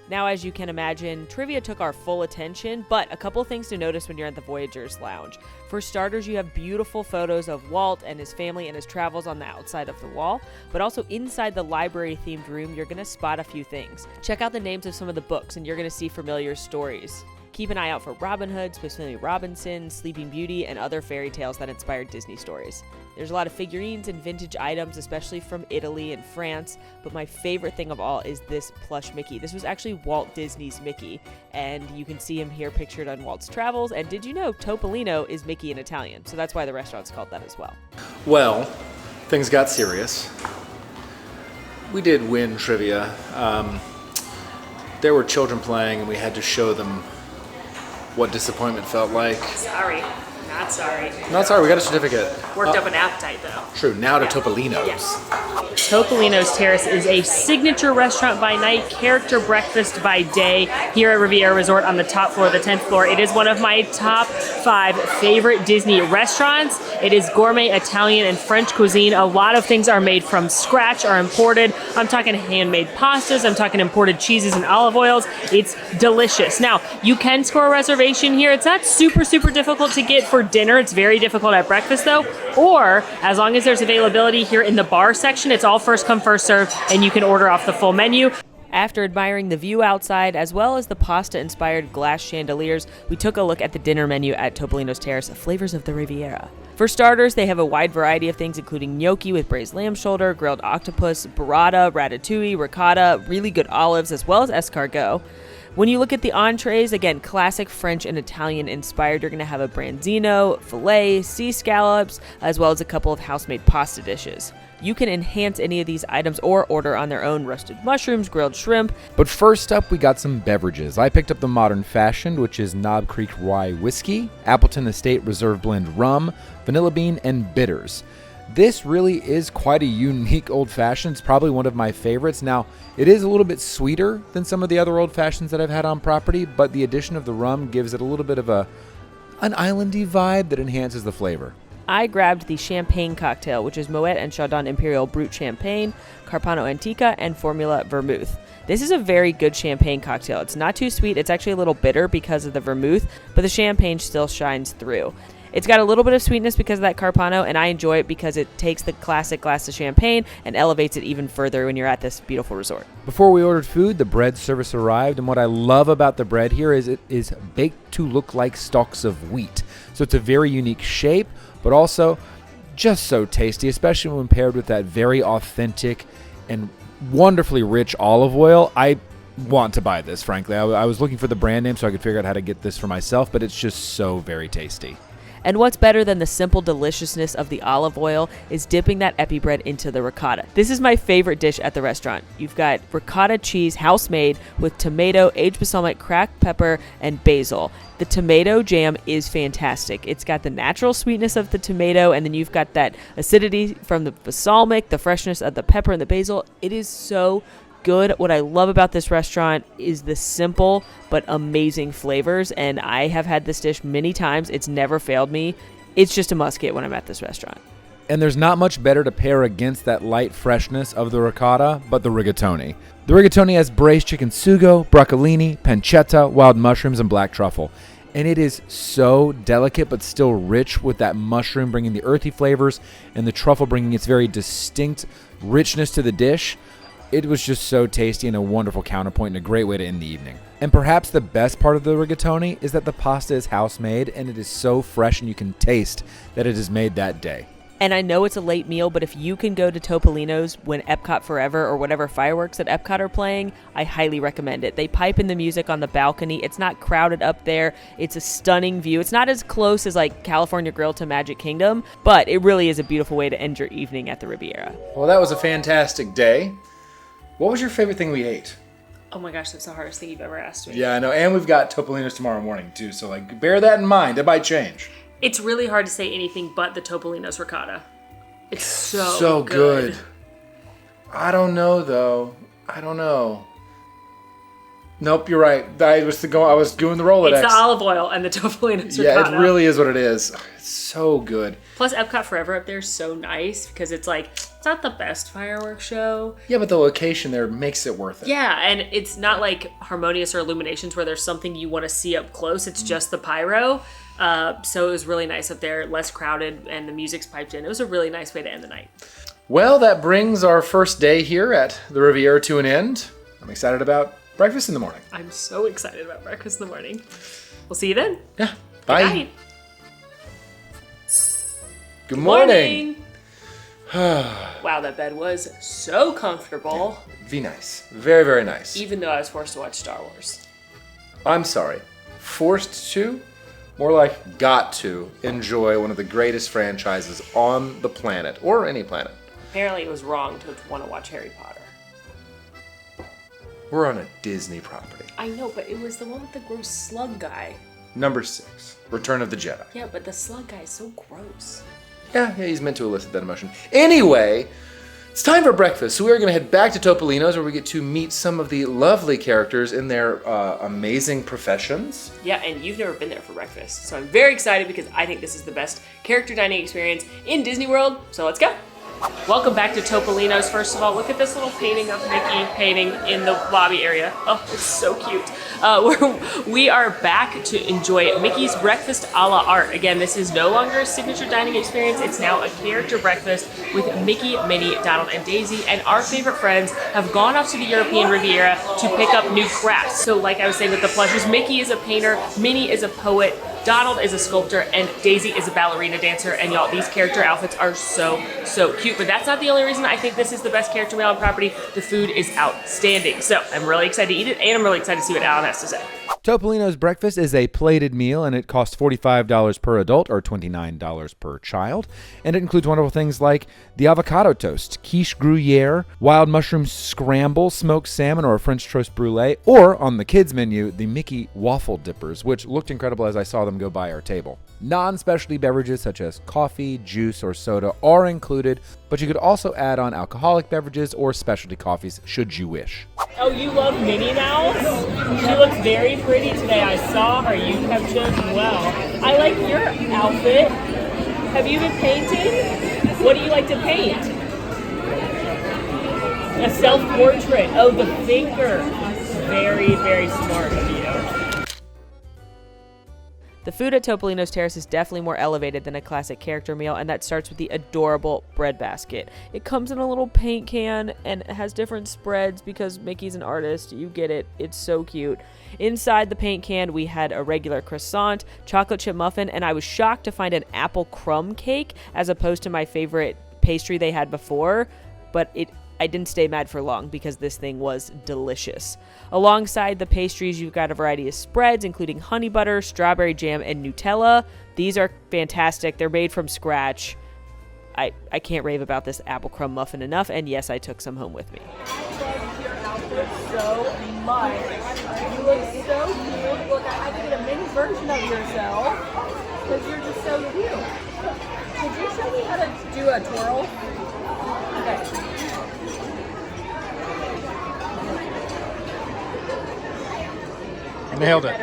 Now, as you can imagine, trivia took our full attention, but a couple things to notice when you're at the Voyager's Lounge. For starters, you have beautiful photos of Walt and his family and his travels on the outside of the wall, but also inside the library-themed room, you're going to spot a few things. Check out the names of some of the books, and you're going to see familiar stories. Keep an eye out for Robin Hood, Swiss Family Robinson, Sleeping Beauty, and other fairy tales that inspired Disney stories. There's a lot of figurines and vintage items, especially from Italy and France, but my favorite thing of all is this plush Mickey. This was actually Walt Disney's Mickey, and you can see him here pictured on Walt's travels. And did you know Topolino is Mickey in Italian? So that's why the restaurant's called that as well.
Well, things got serious. We did win trivia. There were children playing, and we had to show them what disappointment felt like.
Sorry. Not sorry.
Not sorry, we got a certificate.
Worked up an appetite, though.
True, now to
Yeah.
Topolino's.
Yes. Topolino's Terrace is a signature restaurant by night, character breakfast by day here at Riviera Resort on the top floor, the 10th floor. It is one of my top 5 favorite Disney restaurants. It is gourmet Italian and French cuisine. A lot of things are made from scratch, are imported. I'm talking handmade pastas. I'm talking imported cheeses and olive oils. It's delicious. Now, you can score a reservation here. It's not super difficult to get for dinner. It's very difficult at breakfast, though. Or, as long as there's availability here in the bar section, it's all first come, first serve, and you can order off the full menu.
After admiring the view outside, as well as the pasta-inspired glass chandeliers, we took a look at the dinner menu at Topolino's Terrace, Flavors of the Riviera. For starters, they have a wide variety of things, including gnocchi with braised lamb shoulder, grilled octopus, burrata, ratatouille, ricotta, really good olives, as well as escargot. When you look at the entrees, again, classic French and Italian inspired. You're going to have a branzino, filet, sea scallops, as well as a couple of house-made pasta dishes. You can enhance any of these items or order on their own roasted mushrooms, grilled shrimp.
But first up, we got some beverages. I picked up the Modern Fashioned, which is Knob Creek Rye Whiskey, Appleton Estate Reserve Blend Rum, Vanilla Bean, and Bitters. This really is quite a unique old fashioned. It's probably one of my favorites. Now, it is a little bit sweeter than some of the other old fashions that I've had on property, but the addition of the rum gives it a little bit of an islandy vibe that enhances the flavor.
I grabbed the champagne cocktail, which is Moet and Chardon Imperial Brut Champagne, Carpano Antica, and Formula Vermouth. This is a very good champagne cocktail. It's not too sweet. It's actually a little bitter because of the vermouth, but the champagne still shines through. It's got a little bit of sweetness because of that Carpano, and I enjoy it because it takes the classic glass of champagne and elevates it even further when you're at this beautiful resort.
Before we ordered food, the bread service arrived, and what I love about the bread here is it is baked to look like stalks of wheat. So it's a very unique shape, but also just so tasty, especially when paired with that very authentic and wonderfully rich olive oil. I want to buy this, frankly. I was looking for the brand name so I could figure out how to get this for myself, but it's just so very tasty.
And what's better than the simple deliciousness of the olive oil is dipping that epi bread into the ricotta. This is my favorite dish at the restaurant. You've got ricotta cheese, house-made, with tomato, aged balsamic, cracked pepper, and basil. The tomato jam is fantastic. It's got the natural sweetness of the tomato, and then you've got that acidity from the balsamic, the freshness of the pepper and the basil. It is so good. What I love about this restaurant is the simple but amazing flavors, and I have had this dish many times. It's never failed me. It's just a must get when I'm at this restaurant.
And there's not much better to pair against that light freshness of the ricotta, but the rigatoni. The rigatoni has braised chicken sugo, broccolini, pancetta, wild mushrooms, and black truffle. And it is so delicate but still rich, with that mushroom bringing the earthy flavors and the truffle bringing its very distinct richness to the dish. It was just so tasty and a wonderful counterpoint and a great way to end the evening. And perhaps the best part of the rigatoni is that the pasta is house-made and it is so fresh and you can taste that it is made that day.
And I know it's a late meal, but if you can go to Topolino's when Epcot Forever or whatever fireworks at Epcot are playing, I highly recommend it. They pipe in the music on the balcony. It's not crowded up there. It's a stunning view. It's not as close as like California Grill to Magic Kingdom, but it really is a beautiful way to end your evening at the Riviera.
Well, that was a fantastic day. What was your favorite thing we ate?
Oh my gosh, that's the hardest thing you've ever asked me.
Yeah, I know. And we've got Topolino's tomorrow morning, too. So, like, bear that in mind. It might change.
It's really hard to say anything but the Topolino's ricotta. It's
So good. I don't know, though. I don't know. Nope, you're right. I was doing the Rolodex.
It's the olive oil and the Topolino's ricotta.
Yeah, it really is what it is. It's so good.
Plus, Epcot Forever up there is so nice because it's like, it's not the best fireworks show.
Yeah, but the location there makes it worth it.
Yeah, and it's not like Harmonious or Illuminations where there's something you want to see up close. It's just the pyro. So it was really nice up there, less crowded, and the music's piped in. It was a really nice way to end the night.
Well, that brings our first day here at the Riviera to an end. I'm excited about breakfast in the morning.
I'm so excited about breakfast in the morning. We'll see you then.
Yeah. Bye.
Good night.
Good morning.
Wow, that bed was so comfortable.
Be nice. Very, very nice.
Even though I was forced to watch Star Wars.
I'm sorry. Forced to? More like got to enjoy one of the greatest franchises on the planet, or any planet.
Apparently it was wrong to want to watch Harry Potter.
We're on a Disney property.
I know, but it was the one with the gross slug guy.
Number 6, Return of the Jedi.
Yeah, but the slug guy is so gross.
Yeah, he's meant to elicit that emotion. Anyway, it's time for breakfast, so we are going to head back to Topolino's where we get to meet some of the lovely characters in their amazing professions.
Yeah, and you've never been there for breakfast. So I'm very excited because I think this is the best character dining experience in Disney World. So let's go. Welcome back to Topolino's. First of all, look at this little painting of Mickey painting in the lobby area. Oh, it's so cute. We are back to enjoy Mickey's breakfast a la art. Again, this is no longer a signature dining experience. It's now a character breakfast with Mickey, Minnie, Donald, and Daisy. And our favorite friends have gone off to the European Riviera to pick up new crafts. So like I was saying with the plushes, Mickey is a painter, Minnie is a poet, Donald is a sculptor, and Daisy is a ballerina dancer. And y'all, these character outfits are so, so cute. But that's not the only reason I think this is the best character meal on property. The food is outstanding. So I'm really excited to eat it, and I'm really excited to see what Alan has to say.
Topolino's breakfast is a plated meal, and it costs $45 per adult or $29 per child. And it includes wonderful things like the avocado toast, quiche gruyere, wild mushroom scramble, smoked salmon, or a French toast brulee, or on the kids menu, the Mickey waffle dippers, which looked incredible as I saw them go by our table. Non-specialty beverages such as coffee, juice, or soda are included, but you could also add on alcoholic beverages or specialty coffees should you wish.
Oh, you love Minnie Mouse? She looks very pretty today. I saw her. You have chosen well. I like your outfit. Have you been painting? What do you like to paint? A self-portrait. Oh, the thinker. Very, very smart of you.
The food at Topolino's Terrace is definitely more elevated than a classic character meal, and that starts with the adorable bread basket. It comes in a little paint can, and it has different spreads because Mickey's an artist. You get it. It's so cute. Inside the paint can, we had a regular croissant, chocolate chip muffin, and I was shocked to find an apple crumb cake as opposed to my favorite pastry they had before, but I didn't stay mad for long because this thing was delicious. Alongside the pastries, you've got a variety of spreads, including honey butter, strawberry jam, and Nutella. These are fantastic. They're made from scratch. I can't rave about this apple crumb muffin enough, and yes, I took some home with me.
Your outfit so much. You look so cute. Look, I had to get a mini version of yourself because you're just so cute. Could you show me how to do a twirl? Okay.
Nailed it.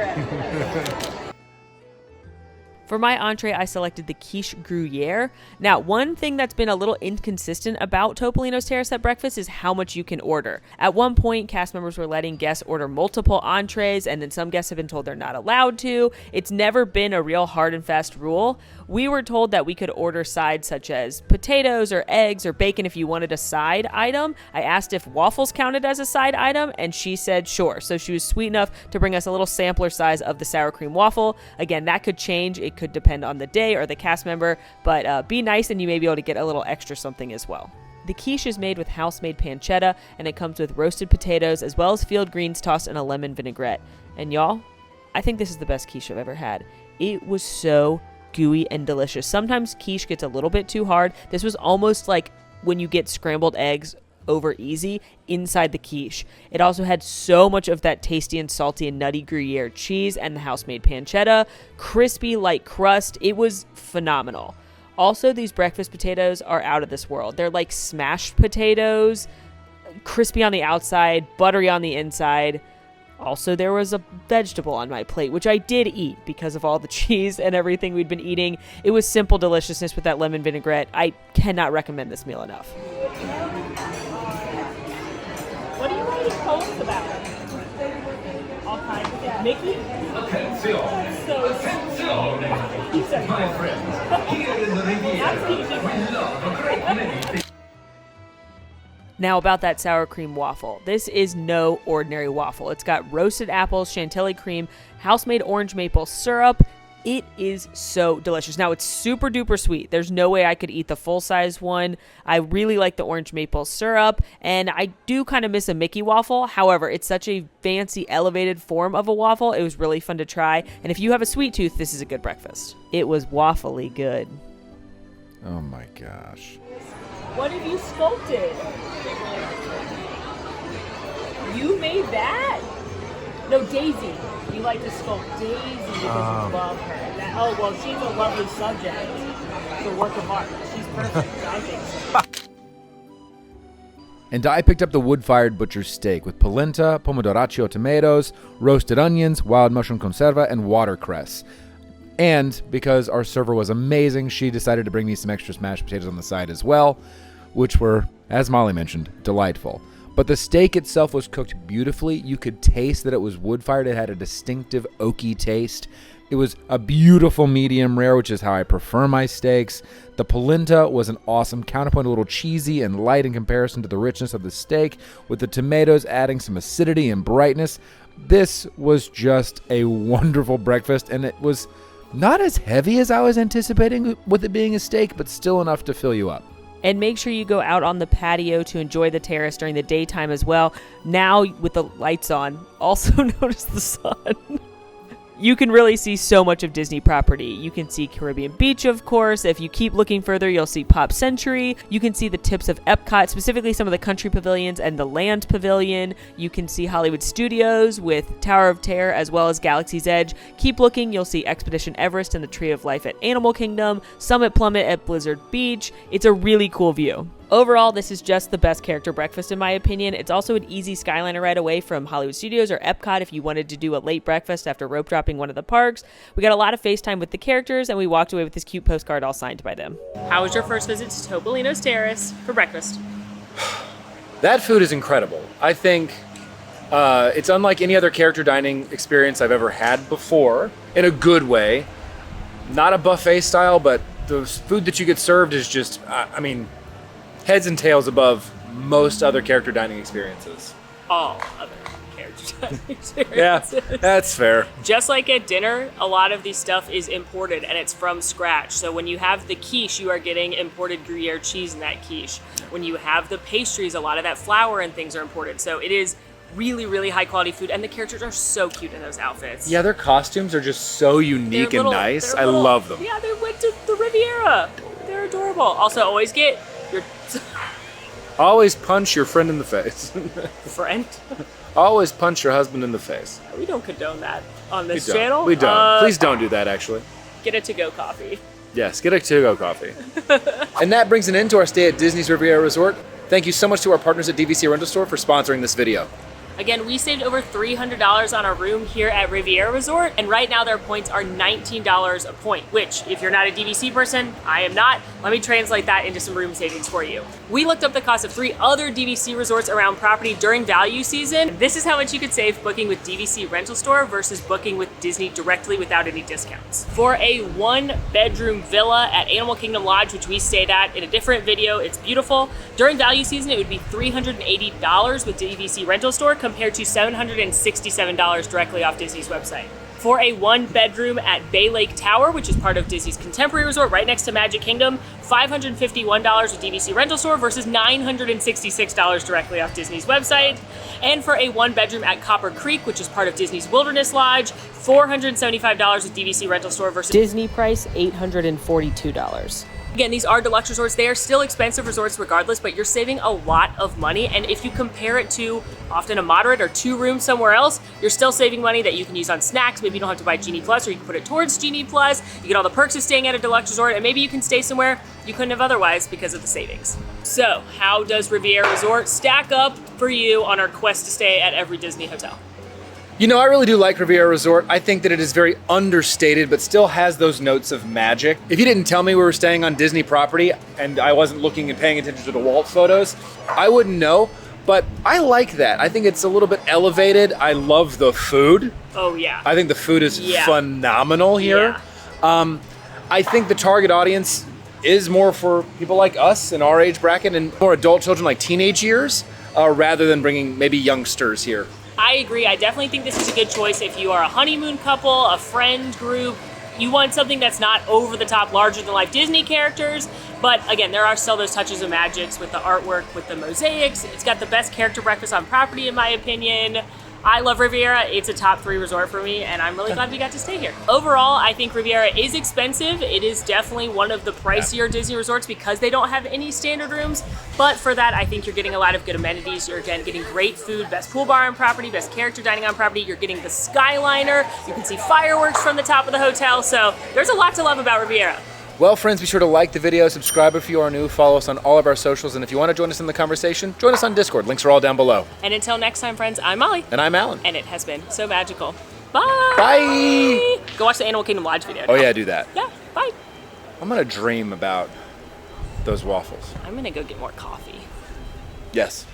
For my entree, I selected the quiche Gruyere. Now, one thing that's been a little inconsistent about Topolino's Terrace at breakfast is how much you can order. At one point, cast members were letting guests order multiple entrees, and then some guests have been told they're not allowed to. It's never been a real hard and fast rule. We were told that we could order sides such as potatoes or eggs or bacon if you wanted a side item. I asked if waffles counted as a side item, and she said sure. So she was sweet enough to bring us a little sampler size of the sour cream waffle. Again, that could change. It could depend on the day or the cast member, but be nice and you may be able to get a little extra something as well. The quiche is made with house-made pancetta, and it comes with roasted potatoes as well as field greens tossed in a lemon vinaigrette. And y'all, I think this is the best quiche I've ever had. It was so gooey and delicious. Sometimes quiche gets a little bit too hard. This was almost like when you get scrambled eggs over easy inside the quiche. It also had so much of that tasty and salty and nutty Gruyere cheese and the house-made pancetta, crispy light crust. It was phenomenal. Also, these breakfast potatoes are out of this world. They're like smashed potatoes, crispy on the outside, buttery on the inside. Also, there was a vegetable on my plate, which I did eat because of all the cheese and everything we'd been eating. It was simple deliciousness with that lemon vinaigrette. I cannot recommend this meal enough.
What are you writing poems about? All kinds of things. Mickey?
Attenzione!
Attenzione!
My friends, here in the Riviera, we love a great many.
Now about that sour cream waffle. This is no ordinary waffle. It's got roasted apples, chantilly cream, house-made orange maple syrup. It is so delicious. Now, it's super duper sweet. There's no way I could eat the full-size one. I really like the orange maple syrup, and I do kind of miss a Mickey waffle. However, it's such a fancy, elevated form of a waffle. It was really fun to try, and if you have a sweet tooth, this is a good breakfast. It was waffly good.
Oh my gosh.
What have you sculpted? You made that? No, Daisy. You like to sculpt Daisy because you love her. Oh, well, she's a lovely subject. It's a work of art. She's perfect. I think so.
And I picked up the wood-fired butcher's steak with polenta, pomodoraccio tomatoes, roasted onions, wild mushroom conserva, and watercress. And because our server was amazing, she decided to bring me some extra smashed potatoes on the side as well, which were, as Molly mentioned, delightful. But the steak itself was cooked beautifully. You could taste that it was wood-fired. It had a distinctive oaky taste. It was a beautiful medium rare, which is how I prefer my steaks. The polenta was an awesome counterpoint, a little cheesy and light in comparison to the richness of the steak, with the tomatoes adding some acidity and brightness. This was just a wonderful breakfast, and it was not as heavy as I was anticipating with it being a steak, but still enough to fill you up.
And make sure you go out on the patio to enjoy the terrace during the daytime as well. Now, with the lights on, also notice the sun. You can really see so much of Disney property. You can see Caribbean Beach, of course. If you keep looking further, you'll see Pop Century. You can see the tips of Epcot, specifically some of the country pavilions and the land pavilion. You can see Hollywood Studios with Tower of Terror as well as Galaxy's Edge. Keep looking. You'll see Expedition Everest and the Tree of Life at Animal Kingdom, Summit Plummet at Blizzard Beach. It's a really cool view. Overall, this is just the best character breakfast in my opinion. It's also an easy Skyliner ride away from Hollywood Studios or Epcot if you wanted to do a late breakfast after rope dropping one of the parks. We got a lot of FaceTime with the characters, and we walked away with this cute postcard all signed by them.
How was your first visit to Topolino's Terrace for breakfast?
That food is incredible. I think it's unlike any other character dining experience I've ever had before, in a good way. Not a buffet style, but the food that you get served is just, heads and tails above most other character dining experiences.
All other character dining experiences.
Yeah, that's fair.
Just like at dinner, a lot of this stuff is imported and it's from scratch. So when you have the quiche, you are getting imported Gruyere cheese in that quiche. When you have the pastries, a lot of that flour and things are imported. So it is really, really high quality food, and the characters are so cute in those outfits.
Yeah, their costumes are just so unique and nice. I love them.
Yeah, they went to the Riviera. They're adorable. Also, always get your
Always punch your friend in the face.
friend.
Always punch your husband in the face.
We don't condone that on this
We don't.
channel.
We don't. Please don't do that, actually.
Get a to-go coffee.
Yes, get a to-go coffee. And that brings an end to our stay at Disney's Riviera Resort. Thank you so much to our partners at DVC Rental Store for sponsoring this video.
Again, we saved over $300 on our room here at Riviera Resort, and right now their points are $19 a point, which, if you're not a DVC person, I am not, let me translate that into some room savings for you. We looked up the cost of 3 other DVC resorts around property during value season. This is how much you could save booking with DVC Rental Store versus booking with Disney directly without any discounts. For a 1-bedroom villa at Animal Kingdom Lodge, which we stayed at in a different video, it's beautiful. During value season, it would be $380 with DVC Rental Store compared to $767 directly off Disney's website. For a 1-bedroom at Bay Lake Tower, which is part of Disney's Contemporary Resort right next to Magic Kingdom, $551 with DVC Rental Store versus $966 directly off Disney's website. And for a 1-bedroom at Copper Creek, which is part of Disney's Wilderness Lodge, $475 with DVC Rental Store versus
Disney price, $842.
Again, these are deluxe resorts. They are still expensive resorts regardless, but you're saving a lot of money. And if you compare it to often a moderate or 2-room somewhere else, you're still saving money that you can use on snacks. Maybe you don't have to buy Genie Plus, or you can put it towards Genie Plus. You get all the perks of staying at a deluxe resort, and maybe you can stay somewhere you couldn't have otherwise because of the savings. So how does Riviera Resort stack up for you on our quest to stay at every Disney hotel?
You know, I really do like Riviera Resort. I think that it is very understated, but still has those notes of magic. If you didn't tell me we were staying on Disney property and I wasn't looking and paying attention to the Walt photos, I wouldn't know. But I like that. I think it's a little bit elevated. I love the food.
Oh, yeah.
I think the food is phenomenal here.
Yeah.
I think the target audience is more for people like us in our age bracket and more adult children like teenage years, rather than bringing maybe youngsters here.
I agree. I definitely think this is a good choice if you are a honeymoon couple, a friend group. You want something that's not over the top, larger than life Disney characters. But again, there are still those touches of magics with the artwork, with the mosaics. It's got the best character breakfast on property, in my opinion. I love Riviera. It's a top 3 resort for me, and I'm really glad we got to stay here. Overall, I think Riviera is expensive. It is definitely one of the pricier Disney resorts because they don't have any standard rooms. But for that, I think you're getting a lot of good amenities. You're, again, getting great food, best pool bar on property, best character dining on property. You're getting the Skyliner. You can see fireworks from the top of the hotel. So there's a lot to love about Riviera.
Well, friends, be sure to like the video, subscribe if you are new, follow us on all of our socials, and if you want to join us in the conversation, join us on Discord. Links are all down below.
And until next time, friends, I'm Molly.
And I'm Alan.
And it has been so magical. Bye!
Bye!
Go watch the Animal Kingdom Lodge video now.
Oh yeah, do that.
Yeah, bye.
I'm gonna dream about those waffles.
I'm gonna go get more coffee.
Yes.